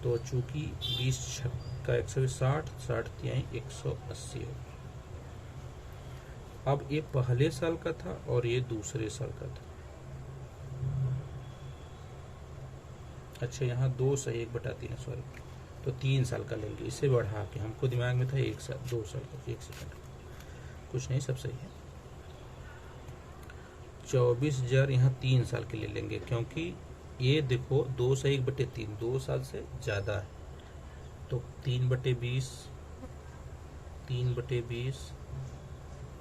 तो चूंकि 20 छक्का 160, 60 × 180 हो। अब ये पहले साल का था और ये दूसरे साल का था। अच्छा, यहाँ 2 सही 1/3 है, सॉरी, तो 3 साल का लेंगे। इसे बढ़ा के हमको दिमाग में था 1 साल 2 साल का। 1 सेकंड, कुछ नहीं, सब सही है। 24,000 यहाँ 3 साल के ले लेंगे, क्योंकि ये देखो 2 से 1/3 2 साल से ज़्यादा है। तो 3/20, 3/20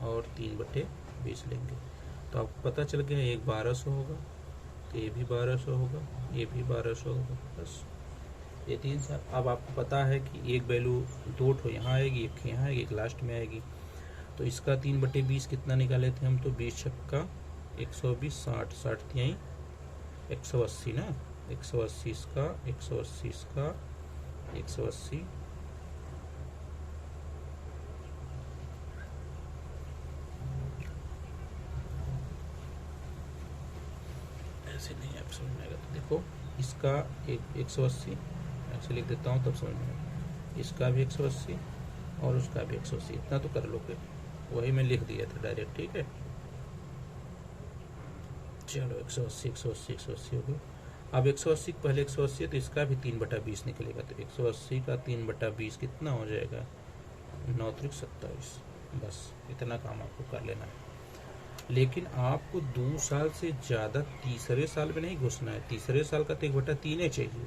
और 3/20 लेंगे। तो आपको पता चल गया, एक 1200 होगा, तो ये भी 1200 होगा, ये भी 1200 होगा, बस ये 3 साल। अब आपको पता है कि एक वैल्यू 2 ठो यहाँ आएगी, एक यहाँ आएगी, एक लास्ट में आएगी। तो इसका 3/20 कितना निकाले थे हम, तो 20 छक्का 120, 60 60 × 180 ना, 180 इसका 180 इसका 180 ऐसे नहीं, आप समझ में आएगा। तो देखो इसका 180 ऐसे लिख देता हूँ, तब समझ में आएगा। इसका भी 180 और उसका भी 180, इतना तो कर लोगे, वही मैं लिख दिया था डायरेक्ट। ठीक है, चलो 180 180 180 हो गया। अब 180 पहले 180 तो इसका भी 3/20 निकलेगा, तो 180 का 3/20 कितना हो जाएगा, 9 × 27। बस इतना काम आपको कर लेना है। लेकिन आपको 2 साल से ज़्यादा तीसरे साल में नहीं घुसना है। तीसरे साल का तो 1/3 चाहिए।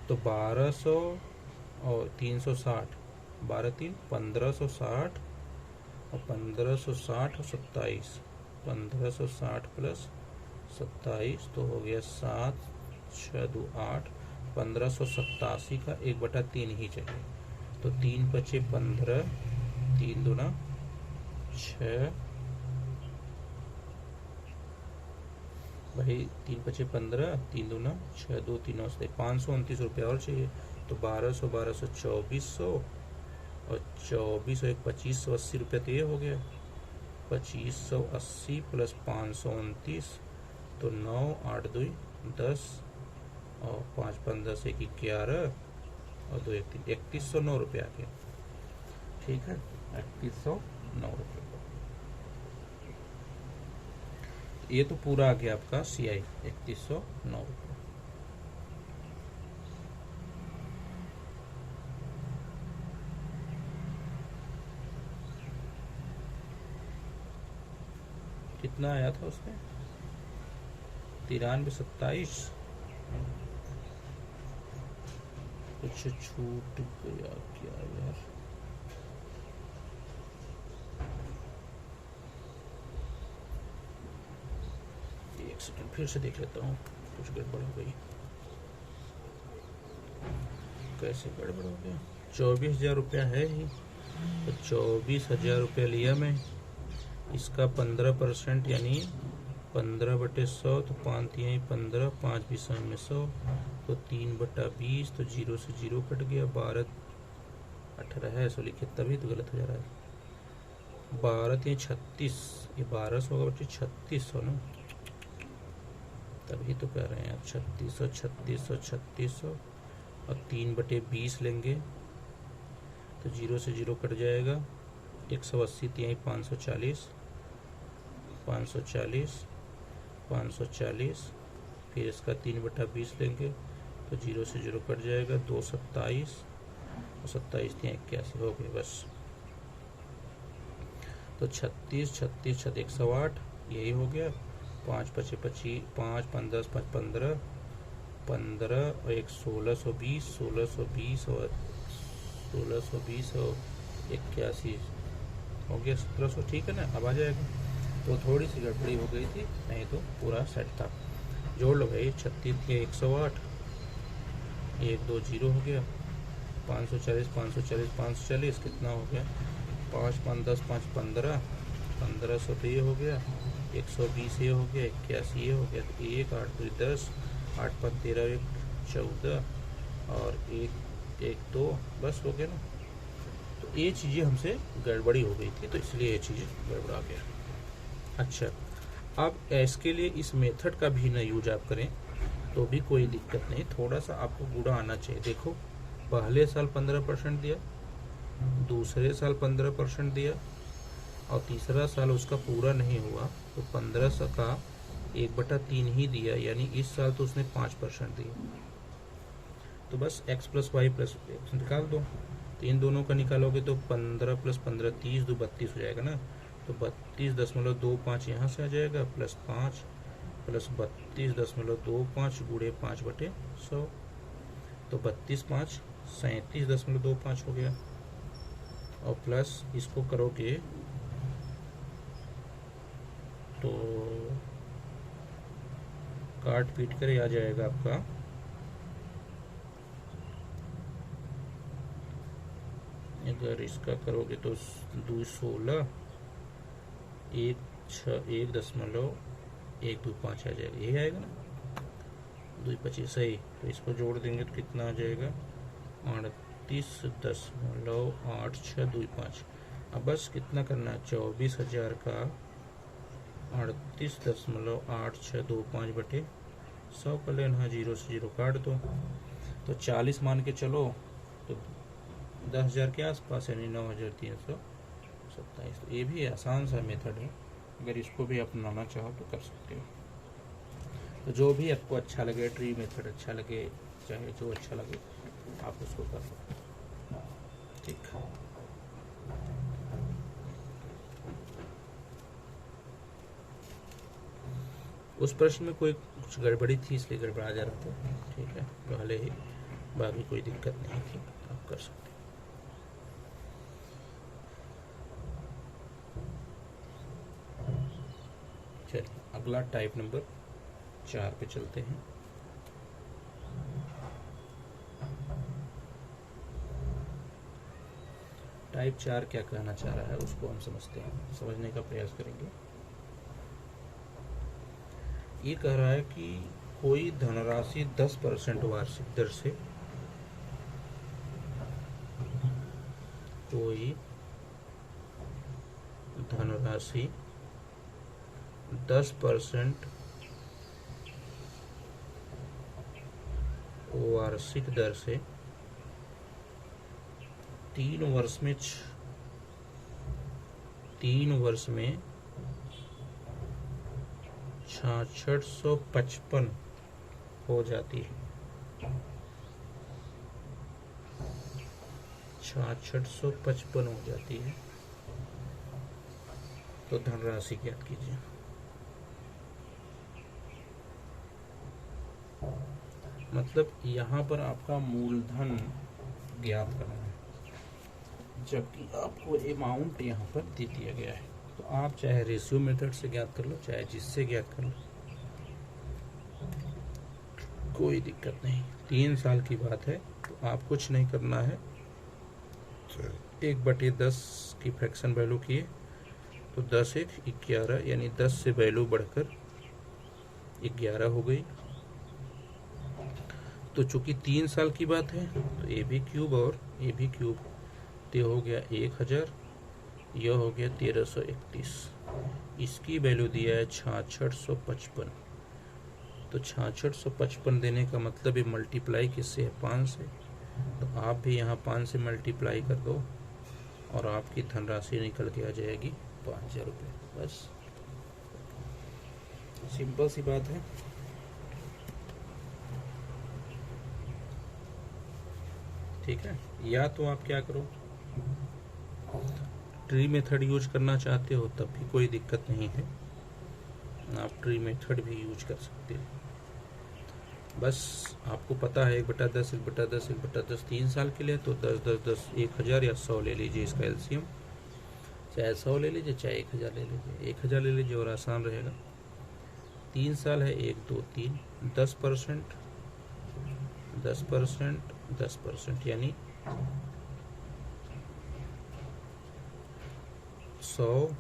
तो 1200 और 360, 12 3 1560 और 1560 और 27, 1560 + 27 तो हो गया 7 6 2 8, 1587 का 1/3 ही चाहिए। तो 3 × 5 = 15, 3 दूना 6, भाई 3 × 5 = 15, 3 दूना 6, 2 3 9 से 529 रुपये और चाहिए। तो 1200 2400 और 2400 1 2580 रुपये, तो ये हो गया। 2580 प्लस 529, तो 9, 8 2 10 और 5 5 10 1 11 और 2 1 3, 3109 रुपये आ गया। ठीक है, 3109 रुपये। ये तो पूरा आ गया आपका CI 3109 रुपये। कितना आया था उसमें? 9327। कुछ छूट गया क्या यार? एक सेकंड फिर से देख लेता हूँ, कुछ गड़बड़ हो गई। कैसे गड़बड़ हो गया? 24,000 रुपया है ही, तो 24,000 रुपया लिया मैं। इसका 15% यानी 15/100, तो 5 तिहाई 15, 5 बीसा में 100, तो 3/20, तो 0 से 0 कट गया। 12 18 है, सो लिखे तभी तो गलत हो जा रहा है। 12 तिहाई 36, ये 1200 होगा बच्चे, 3600 ना, तभी तो कह रहे हैं आप 3600 3600 3600, और 3/20 लेंगे तो 0 से 0 कट जाएगा। 180 तिहाई 540, 540 540, फिर इसका 3/20 लेंगे तो 0 से 0 कट जाएगा। 2 27 और 27 तिहाई 81 हो गए बस। तो 36 36 6 108 यही हो गया। 5 5 25, 5 5 10 5 15 15 और 1 1620 1620 और 1620 और 81 हो गया 1700। ठीक है ना, अब आ जाएगा। तो थोड़ी सी गड़बड़ी हो गई थी, नहीं तो पूरा सेट था। जोड़ लो भाई, 36 के 108, 1 2 0 हो गया। 540 540 540 कितना हो गया? 5 5 10 5 15 1500, तो ये हो गया। 120 ये हो गया, 81 ये हो गया। तो 1 8 2 10, 8 5 13 1 14 और 1 1 2, बस हो गया ना। तो ये चीज़ें हमसे गड़बड़ी हो गई थी, तो इसलिए ये चीज़ें गड़बड़ा गया। अच्छा, अब इसके लिए इस मेथड का भी ना यूज आप करें तो भी कोई दिक्कत नहीं, थोड़ा सा आपको गुड़ा आना चाहिए। देखो, पहले साल 15% दिया, दूसरे साल 15% दिया, और तीसरा साल उसका पूरा नहीं हुआ तो 1500 का 1/3 ही दिया, यानी इस साल तो उसने 5% दिया। तो बस x + y + x निकाल दो। तो इन दोनों का निकालोगे तो 15 + 15 30, 2 32 हो जाएगा ना। तो 32.25 यहाँ से आ जाएगा, +5 + 32.25 गुणे 5/100, तो 32 5 37.25 हो गया। और प्लस इसको करोगे तो काट पीट कर आ जाएगा आपका अगर इसका करोगे तो 2 16 1.125 आ जाएगा, यही आएगा ना। 2 25 सही, तो इसको जोड़ देंगे तो कितना आ जाएगा? 38.8625। अब बस कितना करना है? 24,000 का 38.8625/100 कर लेना। 0 से 0 काट दो, तो 40 मान के चलो, तो 10,000 के आसपास, यानी 9,327। तो ये भी आसान सा मेथड है, अगर इसको भी अपनाना चाहो तो कर सकते हो। तो जो भी आपको अच्छा लगे, ट्री मेथड अच्छा लगे, चाहे जो अच्छा लगे आप उसको कर सकते हो। ठीक, उस प्रश्न में कोई कुछ गड़बड़ी थी इसलिए गड़बड़ा जा रहा था। ठीक है, पहले ही, बाकी कोई दिक्कत नहीं थी, आप कर सकते। चलिए अगला टाइप नंबर 4 पे चलते हैं। टाइप 4 क्या कहना चाह रहा है उसको हम समझते हैं, समझने का प्रयास करेंगे। ये कह रहा है कि कोई धनराशि 10% वार्षिक दर से, कोई धनराशि 10% वार्षिक दर से 3 वर्ष में 6655 हो जाती है। 6655 हो जाती है। तो धनराशि ज्ञात कीजिए। मतलब यहाँ पर आपका मूलधन ज्ञात करना है, जबकि आपको अमाउंट यहाँ पर दे दिया गया है। तो आप चाहे रेशियो मेथड से ज्ञात कर लो, चाहे जिससे ज्ञात कर लो, कोई दिक्कत नहीं। 3 साल की बात है तो आप कुछ नहीं करना है। 1/10 की फ्रैक्शन वैल्यू किए तो 10 एक 11, यानी 10 से वैल्यू बढ़कर 11 हो गई। तो चूंकि 3 साल की बात है तो ए बी क्यूब और ए बी क्यूब तो हो गया 1000, यह हो गया 1331। इसकी वैल्यू दिया है 6655। तो 6655 देने का मतलब ये मल्टीप्लाई किससे है? 5 से। तो आप भी यहाँ 5 से मल्टीप्लाई कर दो और आपकी धनराशि निकल के आ जाएगी 5000 रुपये। बस सिंपल सी बात है। ठीक है। या तो आप क्या करो, ट्री मेथड यूज करना चाहते हो तब भी कोई दिक्कत नहीं है, आप ट्री मेथड भी यूज कर सकते हो। बस आपको पता है 1/10 1/10 1/10 3 साल के लिए, तो 10 10 10 1000 या 100 ले लीजिए इसका एलसीएम। चाहे 100 ले लीजिए, चाहे 1000 ले लीजिए। 1000 ले लीजिए और आसान रहेगा। 3 साल है, 1 2 3, 10% 10% 10%, यानी 100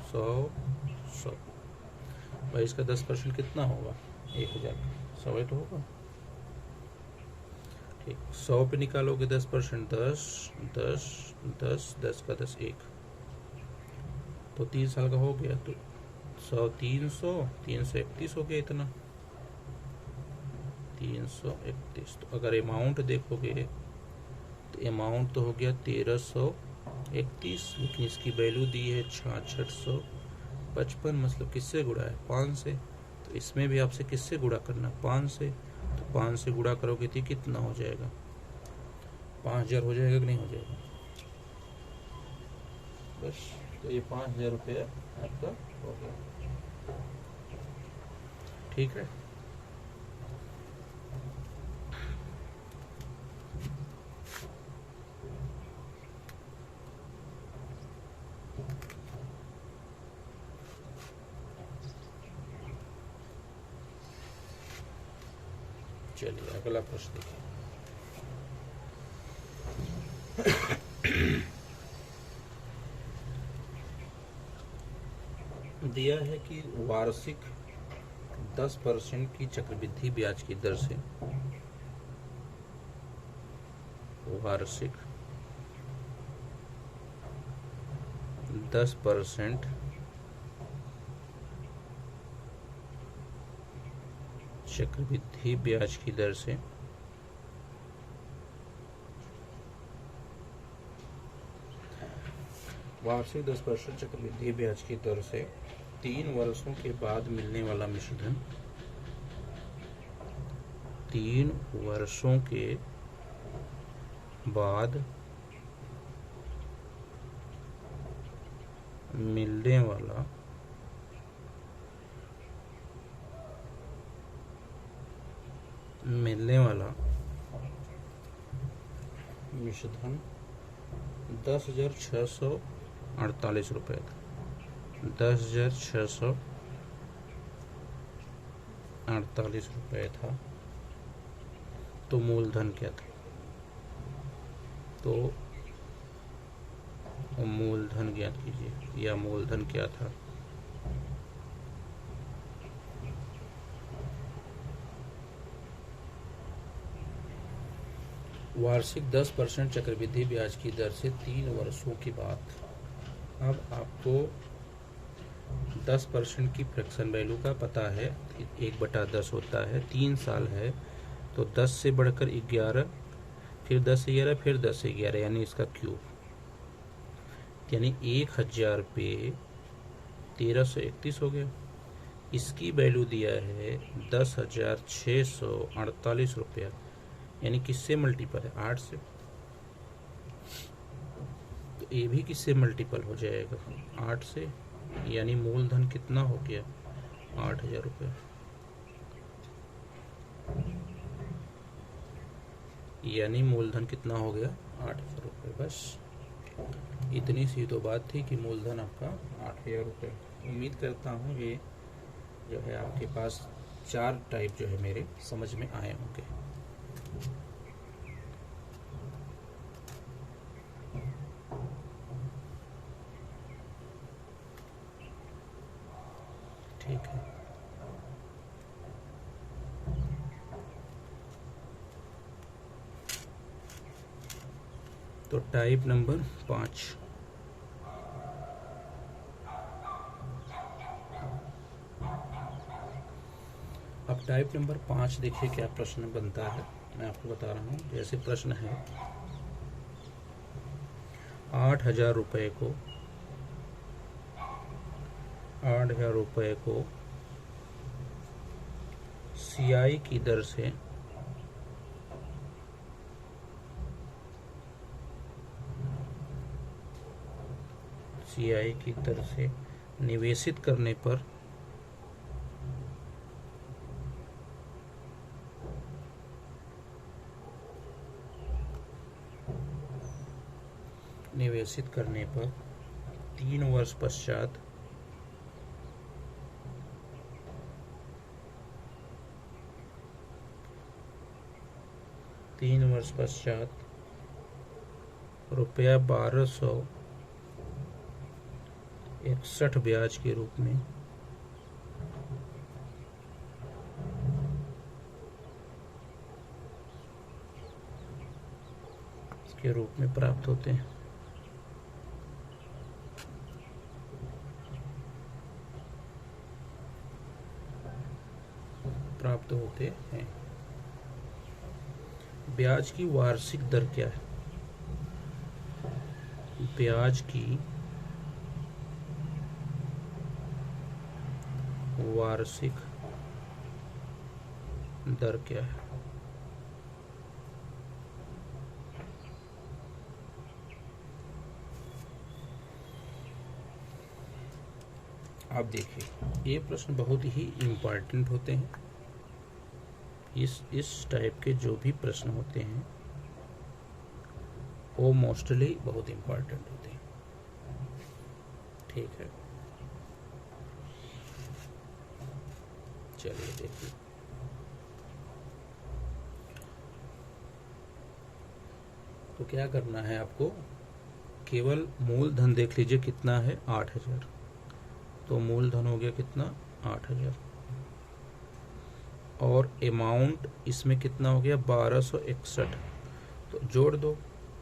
100 100। भाई इसका 10% कितना होगा? 1000 का 100 तो होगा। ठीक, 100 पे निकालोगे 10%, 10 10 10 10 का 10 1, तो 3 साल का हो गया। तो 100 300 331 हो गया इतना, 331। तो अगर अमाउंट देखोगे तो अमाउंट तो हो गया 1331, लेकिन इसकी वैल्यू दी है 6655। मतलब किससे गुणा है? 5 से। तो इसमें भी आपसे किससे गुणा करना? 5 से। तो 5 से गुणा करोगे तो कितना हो जाएगा? 5000 हो जाएगा कि नहीं हो जाएगा? बस, तो ये 5000 रुपये आपका हो गया। ठीक है। चलिए अगला प्रश्न देखिए। दिया है कि वार्षिक 10% की चक्रवृद्धि ब्याज की दर से वार्षिक 10% चक्रवृद्धि ब्याज की दर से वार्षिक 10% चक्रवृद्धि ब्याज की दर से 3 वर्षों के बाद मिलने वाला मिश्रधन 3 वर्षों के बाद मिलने वाला मिश्रधन 10,648 रुपये था। 10,648 रुपये था। तो मूलधन क्या था? तो मूलधन ज्ञात कीजिए, या मूलधन क्या था? वार्षिक 10% चक्रवृद्धि ब्याज की दर से 3 वर्षों के बाद अब आपको 10% की फ्रैक्शन वैल्यू का पता है, 1/10 होता है, 3 साल है तो 10 से बढ़कर 11, फिर 10 से 11, फिर 10 से 11, यानी इसका क्यूब, यानी 1000 पे 1331 हो गया। इसकी वैल्यू दिया है 10,648 रुपया, यानी किससे मल्टीपल है? 8 से। तो ये भी किससे मल्टीपल हो जाएगा? 8 से, यानी मूलधन कितना हो गया? 8,000 रुपया। यानी मूलधन कितना हो गया? 8,000 रुपये। बस इतनी सी तो बात थी कि मूलधन आपका 8,000 रुपये। उम्मीद करता हूँ ये जो है आपके पास 4 टाइप जो है मेरे समझ में आए होंगे। ठीक है, तो टाइप नंबर 5। अब टाइप नंबर 5 देखिए क्या प्रश्न बनता है, मैं आपको बता रहा हूँ। जैसे प्रश्न है 8,000 रुपये को 8,000 रुपये को सीआई की दर से निवेशित करने पर निवेशित करने पर 3 वर्ष पश्चात रुपया 1261 ब्याज के रूप में प्राप्त होते हैं। ब्याज की वार्षिक दर क्या है? ब्याज की वार्षिक दर क्या है? आप देखिए ये प्रश्न बहुत ही इम्पोर्टेंट होते हैं। इस टाइप के जो भी प्रश्न होते हैं वो मोस्टली बहुत इम्पोर्टेंट होते हैं। ठीक है, चलिए देखिए। तो क्या करना है आपको? केवल मूलधन देख लीजिए कितना है, 8,000। तो मूलधन हो गया कितना? 8,000। और अमाउंट इसमें कितना हो गया? 1261। तो जोड़ दो,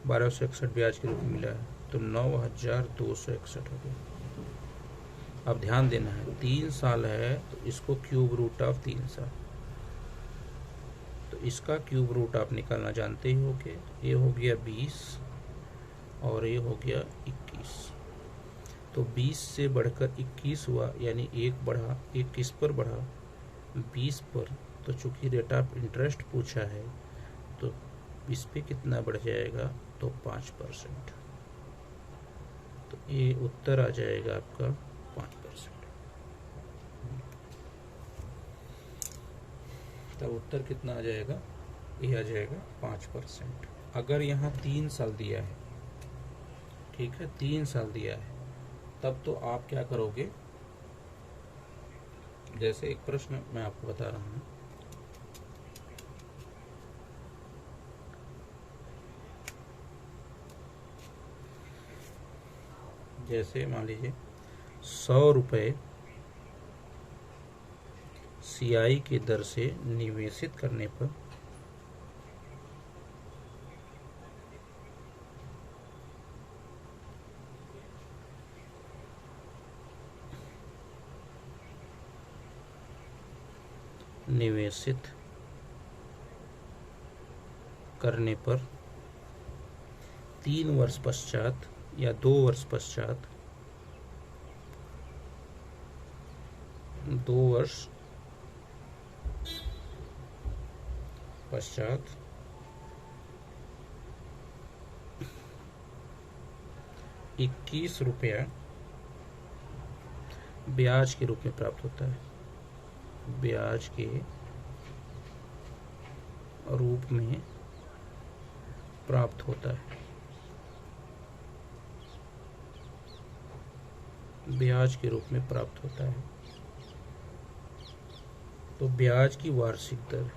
1261 ब्याज के रूप में मिला है तो 9,261 हो गया। अब ध्यान देना है 3 साल है तो इसको क्यूब रूट ऑफ 3 साल, तो इसका क्यूब रूट आप निकालना जानते ही होगे। ये हो गया 20 और ये हो गया 21। तो 20 से बढ़कर 21 हुआ, यानी 1 बढ़ा, 1 किस पर बढ़ा? 20 पर। तो चूंकि रेट ऑफ इंटरेस्ट पूछा है तो इस पे कितना बढ़ जाएगा? तो 5%। तो ये उत्तर आ जाएगा आपका 5%। तब उत्तर कितना आ जाएगा? ये आ जाएगा 5%। अगर यहाँ 3 साल दिया है, ठीक है, 3 साल दिया है, तब तो आप क्या करोगे? जैसे एक प्रश्न मैं आपको बता रहा हूँ, जैसे मान लीजिए 100 रुपये सीआई की दर से निवेशित करने पर निवेशित करने पर 3 वर्ष पश्चात या 2 वर्ष पश्चात 2 वर्ष पश्चात 21 रुपया ब्याज के रूप में प्राप्त होता है। ब्याज के रूप में प्राप्त होता है। ब्याज के रूप में प्राप्त होता है। तो ब्याज की वार्षिक दर,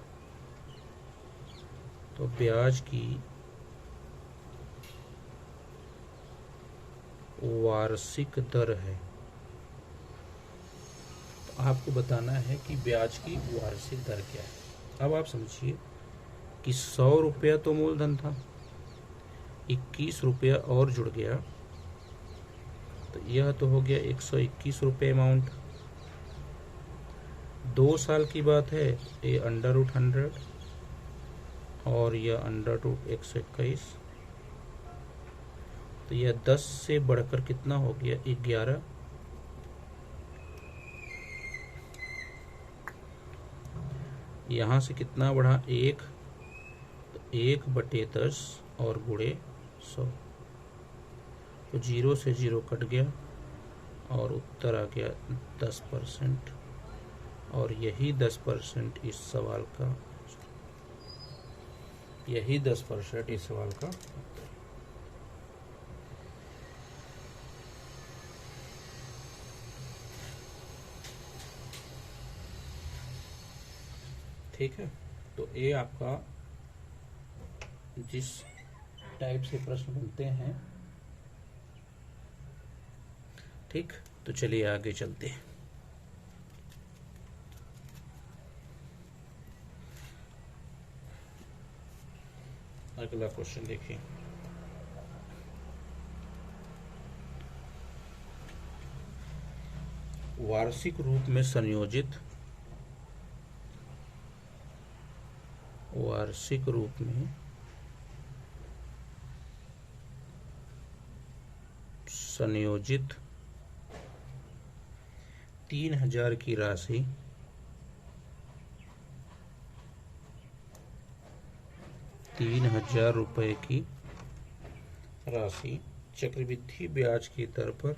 तो ब्याज की वार्षिक दर है। तो आपको बताना है कि ब्याज की वार्षिक दर क्या है। अब आप समझिए कि 100 रुपया तो मूलधन था, 21 रुपया और जुड़ गया, तो यह तो हो गया 121 रुपये अमाउंट। 2 साल की बात है, ये √100 और यह √121, तो यह 10 से बढ़कर कितना हो गया 11। यहाँ से कितना बढ़ा 1, तो 1/10 और गुणे 100, तो 0 से 0 कट गया और उत्तर आ गया 10%। और यही 10% इस सवाल का, यही 10% इस सवाल का ठीक है। तो ये आपका जिस टाइप से प्रश्न बनते हैं, ठीक। तो चलिए आगे चलते हैं। अगला क्वेश्चन देखिए। वार्षिक रूप में संयोजित, वार्षिक रूप में संयोजित 3000 की राशि 3000 रुपये की राशि चक्रवृद्धि ब्याज की दर पर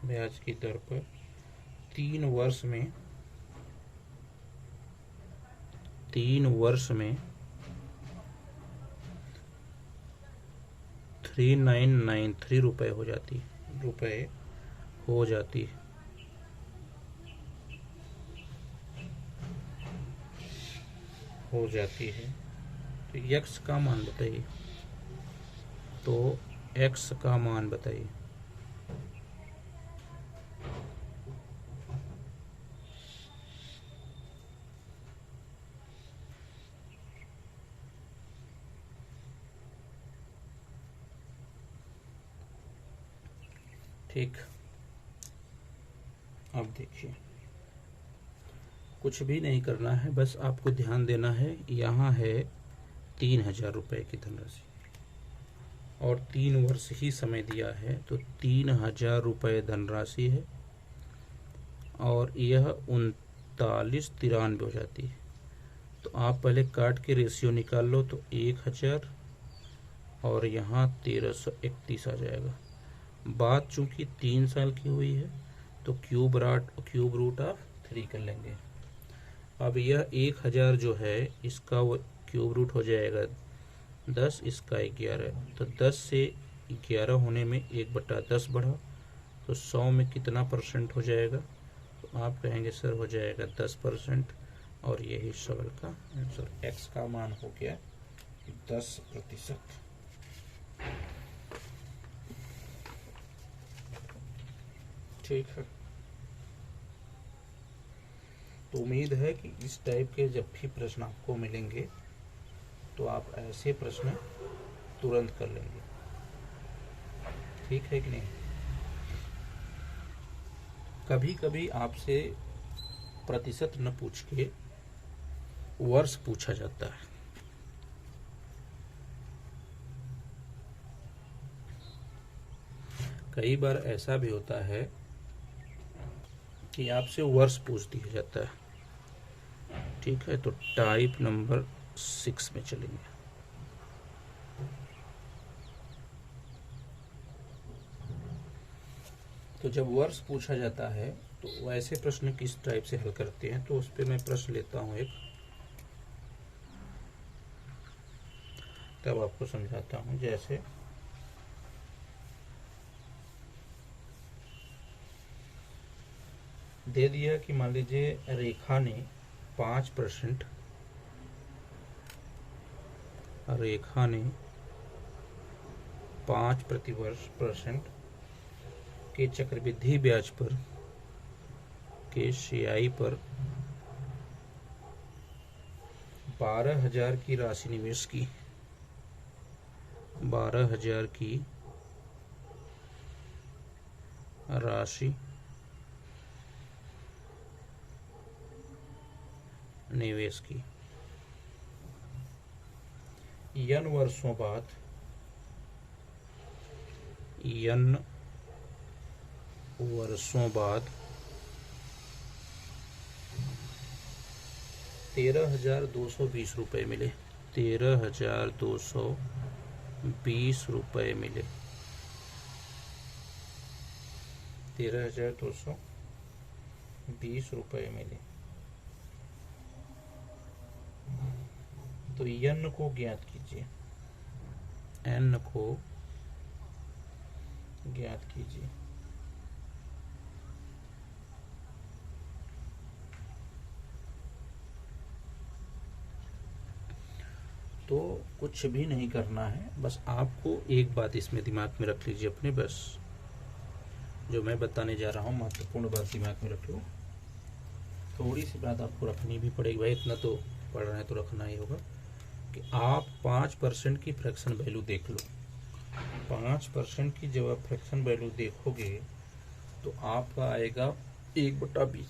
ब्याज की दर पर 3 वर्ष में 3993 रुपये हो जाती है। तो x का मान बताइए। तो x का मान बताइए। ठीक। अब देखिए, कुछ भी नहीं करना है, बस आपको ध्यान देना है। यहाँ है 3000 रुपये की धनराशि और 3 वर्ष ही समय दिया है, तो 3000 रुपये धनराशि है और यह 3993 हो जाती है। तो आप पहले काट के रेशियो निकाल लो, तो 1000 और यहाँ 1331 आ जाएगा। बात चूंकि 3 साल की हुई है, तो क्यूब रूट ऑफ 3 कर लेंगे। अब यह 1000 जो है, इसका वो क्यूब रूट हो जाएगा 10, इसका 11, तो 10 से 11 होने में 1/10 बढ़ा, तो 100 में कितना परसेंट हो जाएगा? तो आप कहेंगे सर हो जाएगा 10%, और यही सवाल का आंसर। x का मान हो गया 10%। ठीक है। तो उम्मीद है कि इस टाइप के जब भी प्रश्न आपको मिलेंगे, तो आप ऐसे प्रश्न तुरंत कर लेंगे। ठीक है कि नहीं? कभी कभी आपसे प्रतिशत न पूछ के वर्ष पूछा जाता है। कई बार ऐसा भी होता है कि आपसे वर्ष पूछ दिया जाता है। ठीक है, तो टाइप नंबर 6 में चलेंगे। तो जब वर्ष पूछा जाता है तो वैसे प्रश्न किस टाइप से हल करते हैं, तो उस पर मैं प्रश्न लेता हूं एक, तब आपको समझाता हूं। जैसे दे दिया कि मान लीजिए रेखा ने 5% रेखा ने 5% के चक्रवृद्धि ब्याज पर के CI पर 12,000 की राशि निवेश की। 12,000 की राशि निवेश की। n वर्षों बाद 13,220 रुपए मिले। 13,220 रुपए मिले। 13,220 रुपए मिले। तो n को ज्ञात कीजिए। n को ज्ञात कीजिए। तो कुछ भी नहीं करना है, बस आपको एक बात इसमें दिमाग में रख लीजिए अपने, बस जो मैं बताने जा रहा हूँ महत्वपूर्ण बात दिमाग में रख लो। थोड़ी सी बात आपको रखनी भी पड़ेगी भाई, इतना तो पढ़ रहे हैं तो रखना ही होगा कि आप 5% की फ्रैक्शन वैल्यू देख लो। 5% की जब आप फ्रैक्शन वैल्यू देखोगे तो आपका आएगा 1/20।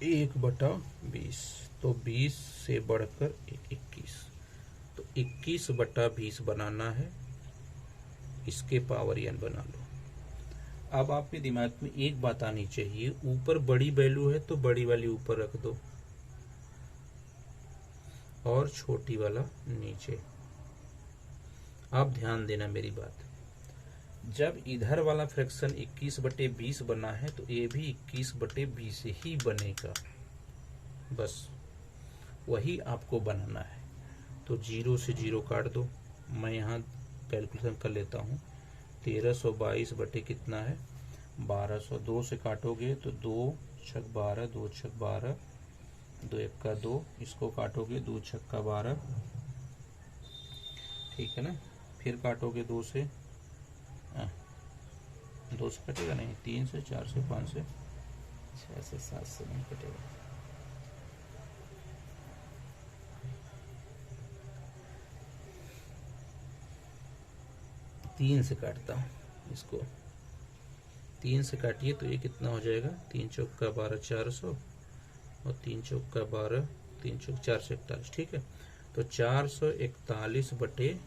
1/20 तो 20 से बढ़कर 21, तो 21/20 बनाना है, इसके पावर n बना लो। अब आपके दिमाग में एक बात आनी चाहिए, ऊपर बड़ी वैल्यू है तो बड़ी वैल्यू ऊपर रख दो और छोटी वाला नीचे। आप ध्यान देना मेरी बात, जब इधर वाला फ्रैक्शन 21/20 बना है तो ये भी 21/20 ही बनेगा, बस वही आपको बनाना है। तो 0 से 0 काट दो, मैं यहाँ कैलकुलेशन कर लेता हूँ। 1322 बटे कितना है 1200, 2 से काटोगे तो 2 छक 12, 2 छक 12, 2 1 का 2, इसको काटोगे 2 छक का 12, ठीक है ना। फिर काटोगे 2 से, 2 से कटेगा नहीं, 3 से, 4 से, 5 से, 6 से, 7 से नहीं कटेगा। तीन से काटता हूँ इसको, 3 से काटिए तो ये कितना हो जाएगा, 3 चौक का 12, 400 और 3 चौक का 12, 3 चौक 441, ठीक है। तो 441 बटे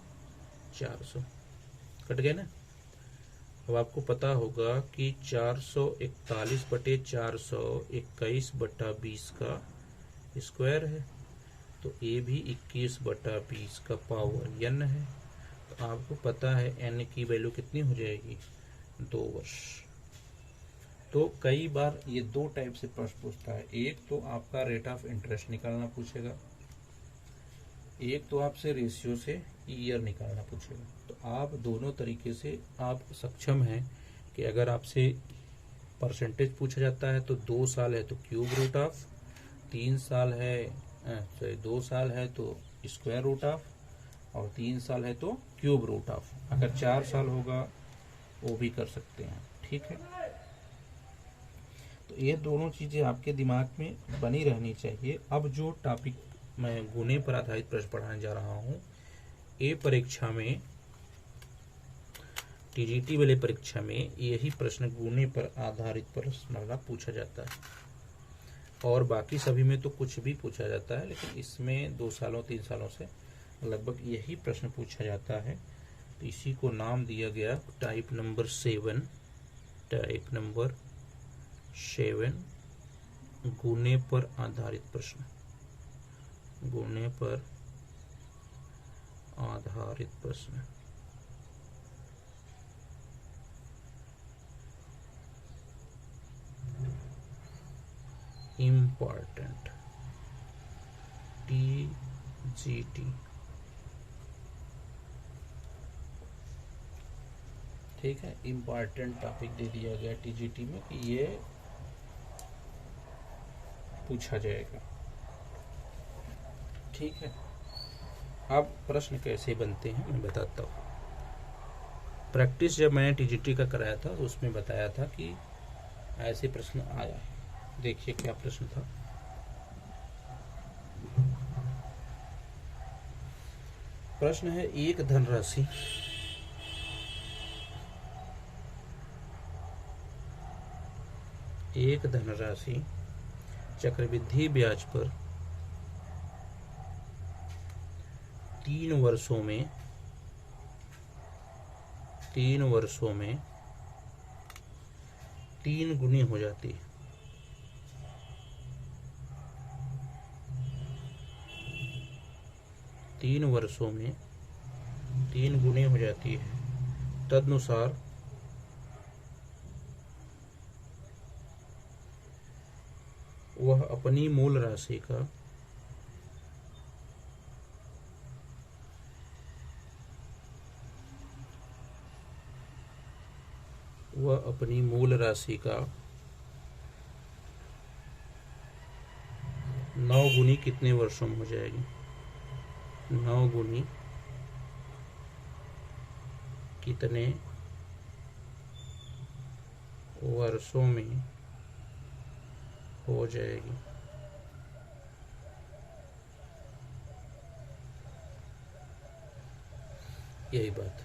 400 कट गए ना। अब आपको पता होगा कि 441 बटे 400 21/20 का स्क्वायर है, तो ये भी 21/20 का पावर n है। तो आपको पता है n की वैल्यू कितनी हो जाएगी, 2 वर्ष। तो कई बार ये 2 टाइप से प्रश्न पूछता है, एक तो आपका रेट ऑफ इंटरेस्ट निकालना पूछेगा, एक तो आपसे रेशियो से ईयर निकालना पूछेगा। तो आप दोनों तरीके से आप सक्षम हैं कि अगर आपसे परसेंटेज पूछा जाता है तो 2 साल है तो क्यूब रूट ऑफ, 3 साल है 2 साल है तो स्क्वायर रूट ऑफ, और 3 साल है तो क्यूब रूट ऑफ। अगर 4 साल होगा वो भी कर सकते हैं, ठीक है। तो ये दोनों चीजें आपके दिमाग में बनी रहनी चाहिए। अब जो टॉपिक मैं गुणे पर आधारित प्रश्न पढ़ाने जा रहा हूँ, ये परीक्षा में टीजीटी वाले परीक्षा में यही प्रश्न गुणे पर आधारित प्रश्न पूछा जाता है, और बाकी सभी में तो कुछ भी पूछा जाता है, लेकिन इसमें 2 सालों 3 सालों से लगभग यही प्रश्न पूछा जाता है। तो इसी को नाम दिया गया टाइप नंबर 7, टाइप नंबर 7 गुणे पर आधारित प्रश्न, गुणे पर आधारित प्रश्न। इम्पॉर्टेंट टीजीटी, ठीक है, इम्पॉर्टेंट टॉपिक दे दिया गया टीजीटी में कि ये पूछा जाएगा। ठीक है, अब प्रश्न कैसे बनते हैं मैं बताता हूँ। प्रैक्टिस जब मैंने टीजीटी का कराया था तो उसमें बताया था कि ऐसे प्रश्न आया है। देखिए क्या प्रश्न था। प्रश्न है, एक धनराशि चक्रवृद्धि ब्याज पर 3 वर्षों में 3 गुनी हो जाती है। 3 वर्षों में 3 गुनी हो जाती है। तदनुसार वह अपनी मूल राशि का वह अपनी मूल राशि का 9 गुनी कितने वर्षों में हो जाएगी? 9 गुनी कितने वर्षों में हो जाएगी? यही बात है।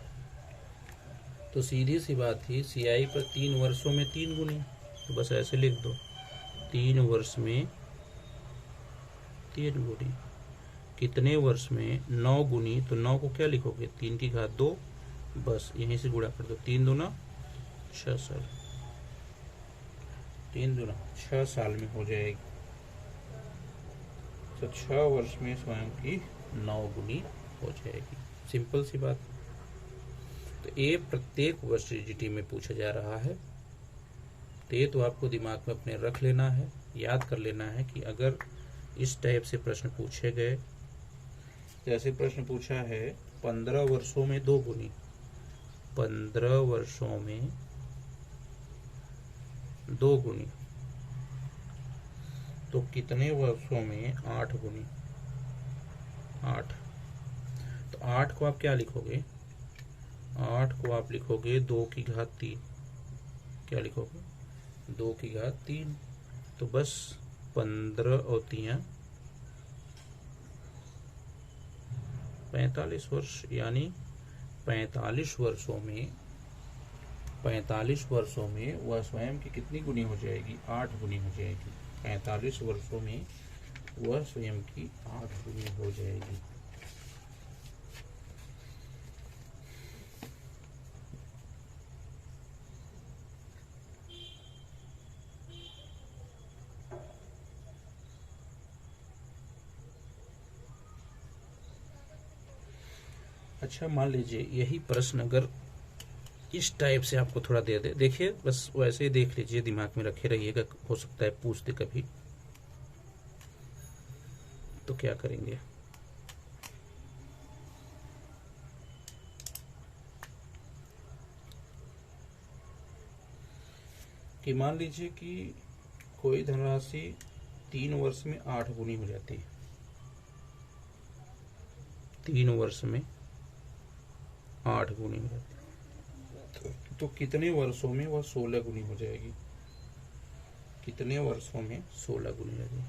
तो सीधी सी बात थी, सीआई पर 3 वर्षों में 3 गुनी, तो बस ऐसे लिख दो 3 वर्ष में 3 गुनी। कितने वर्ष में? 9 गुनी, तो 9 को क्या लिखोगे? 3 की घात 2, बस यहीं से गुणा कर दो। 3 दूना 6 साल, 3 दूना 6 साल में हो जाएगी। तो 6 वर्ष में स्वयं की 9 गुनी हो जाएगी। सिंपल सी बात। तो ये प्रत्येक वर्ष टीजीटी में पूछा जा रहा है। तो ये तो आपको दिमाग में अपने रख लेना है, याद कर लेना है कि अगर इस टाइप से प्रश्न पूछे गए, जैसे प्रश्न पूछा है 15 वर्षों में 2 गुनी, 15 वर्षों में 2 गुनी, तो कितने वर्षों में 8 गुनी? 8। तो 8 को आप क्या लिखोगे? 8 को आप लिखोगे 2 की घात 3। क्या लिखोगे? 2 की घात 3। तो बस 15 और 3 45 वर्ष, यानी 45 वर्षों में वह स्वयं की कितनी गुनी हो जाएगी? 8 गुनी हो जाएगी। 45 वर्षों में वह स्वयं की 8 गुनी हो जाएगी। अच्छा, मान लीजिए यही प्रश्न अगर इस टाइप से आपको थोड़ा दे दे, देखिए बस वैसे ही देख लीजिए, दिमाग में रखे रहिएगा, हो सकता है पूछ दे कभी, तो क्या करेंगे? कि मान लीजिए कि कोई धनराशि 3 वर्ष में 8 गुनी हो जाती है। 3 वर्ष में 8 गुनी हो जाती है, तो कितने वर्षों में वह 16 गुनी हो जाएगी? कितने वर्षों में 16 गुनी हो जाएगी?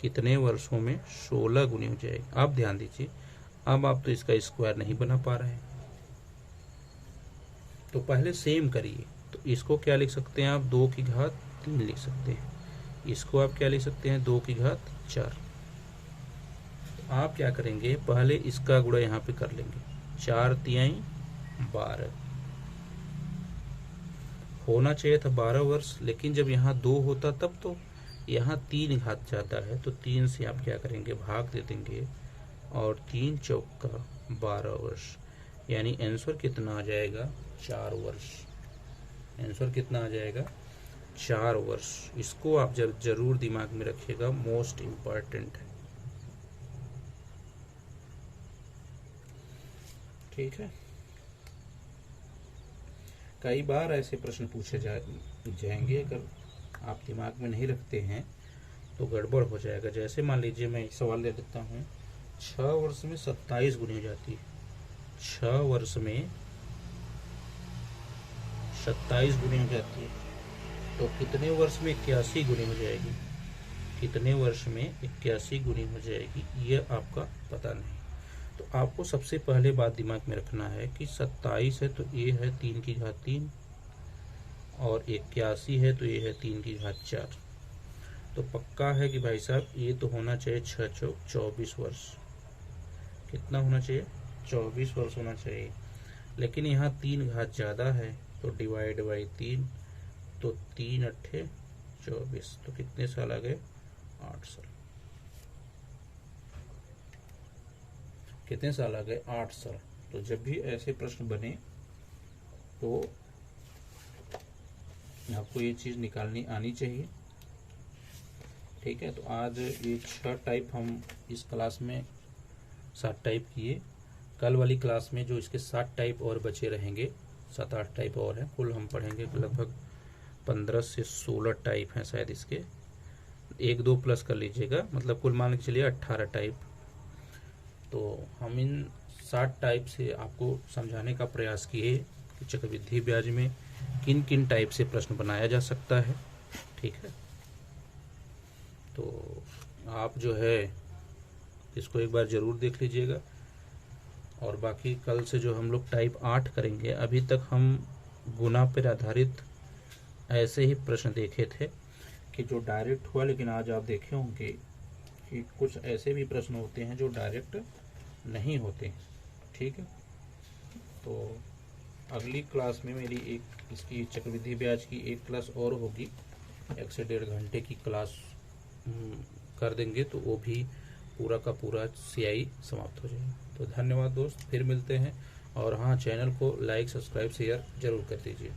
कितने वर्षों में 16 गुनी हो जाएगी? आप ध्यान दीजिए, अब आप तो इसका स्क्वायर नहीं बना पा रहे हैं, तो पहले सेम करिए। तो इसको क्या लिख सकते हैं आप, 2 की घात 3 लिख सकते हैं। इसको आप क्या लिख सकते हैं, 2 की घात 4। आप क्या करेंगे, पहले इसका गुणा यहाँ पे कर लेंगे, 4 तिहाई 12 होना चाहिए था 12 वर्ष, लेकिन जब यहाँ 2 होता तब तो यहाँ 3 घात जाता है, तो 3 से आप क्या करेंगे, भाग दे देंगे, और 3 चौका 12 वर्ष, यानी आंसर कितना आ जाएगा, 4 वर्ष। आंसर कितना आ जाएगा, 4 वर्ष। इसको आप जब जरूर दिमाग में रखिएगा, मोस्ट इम्पॉर्टेंट है। ठीक है, कई बार ऐसे प्रश्न पूछे जाएंगे, अगर आप दिमाग में नहीं रखते हैं तो गड़बड़ हो जाएगा। जैसे मान लीजिए मैं एक सवाल ले लेता हूँ, 6 वर्ष में 27 गुनी हो जाती है, 6 वर्ष में 27 गुनी हो जाती है, तो कितने वर्ष में 81 गुनी हो जाएगी, कितने वर्ष में 81 गुनी हो जाएगी, ये आपका पता नहीं। तो आपको सबसे पहले बात दिमाग में रखना है कि 27 है तो ये है 3 की घात 3, और 81 है तो ये है 3 की घात 4। तो पक्का है कि भाई साहब ये तो होना चाहिए 6 चौक 24 वर्ष। कितना होना चाहिए, 24 वर्ष होना चाहिए। लेकिन यहाँ 3 घात ज़्यादा है, तो डिवाइड बाई 3, तो 3 अट्ठे 24, तो कितने साल आ गए, 8 साल। कितने साल आ गए, 8 साल। तो जब भी ऐसे प्रश्न बने तो आपको ये चीज़ निकालनी आनी चाहिए। ठीक है, तो आज ये 6 टाइप हम इस क्लास में 7 टाइप किए। कल वाली क्लास में जो इसके 7 टाइप और बचे रहेंगे, 7-8 टाइप और हैं, कुल हम पढ़ेंगे लगभग 15 से 16 टाइप हैं शायद इसके, 1-2 प्लस कर लीजिएगा, मतलब कुल मान के चलिए 18 टाइप। तो हम इन 7 टाइप से आपको समझाने का प्रयास किए कि चक्रवृद्धि ब्याज में किन किन टाइप से प्रश्न बनाया जा सकता है। ठीक है, तो आप जो है इसको एक बार ज़रूर देख लीजिएगा। और बाकी कल से जो हम लोग टाइप 8 करेंगे, अभी तक हम गुना पर आधारित ऐसे ही प्रश्न देखे थे कि जो डायरेक्ट हुआ, लेकिन आज आप देखे होंगे कि कुछ ऐसे भी प्रश्न होते हैं जो डायरेक्ट नहीं होते। ठीक है, तो अगली क्लास में मेरी एक इसकी चक्रवृद्धि ब्याज की एक क्लास और होगी, 1 से 1.5 घंटे की क्लास कर देंगे, तो वो भी पूरा का पूरा CI समाप्त हो जाएगा। तो धन्यवाद दोस्त, फिर मिलते हैं। और हाँ, चैनल को लाइक सब्सक्राइब शेयर जरूर कर दीजिए।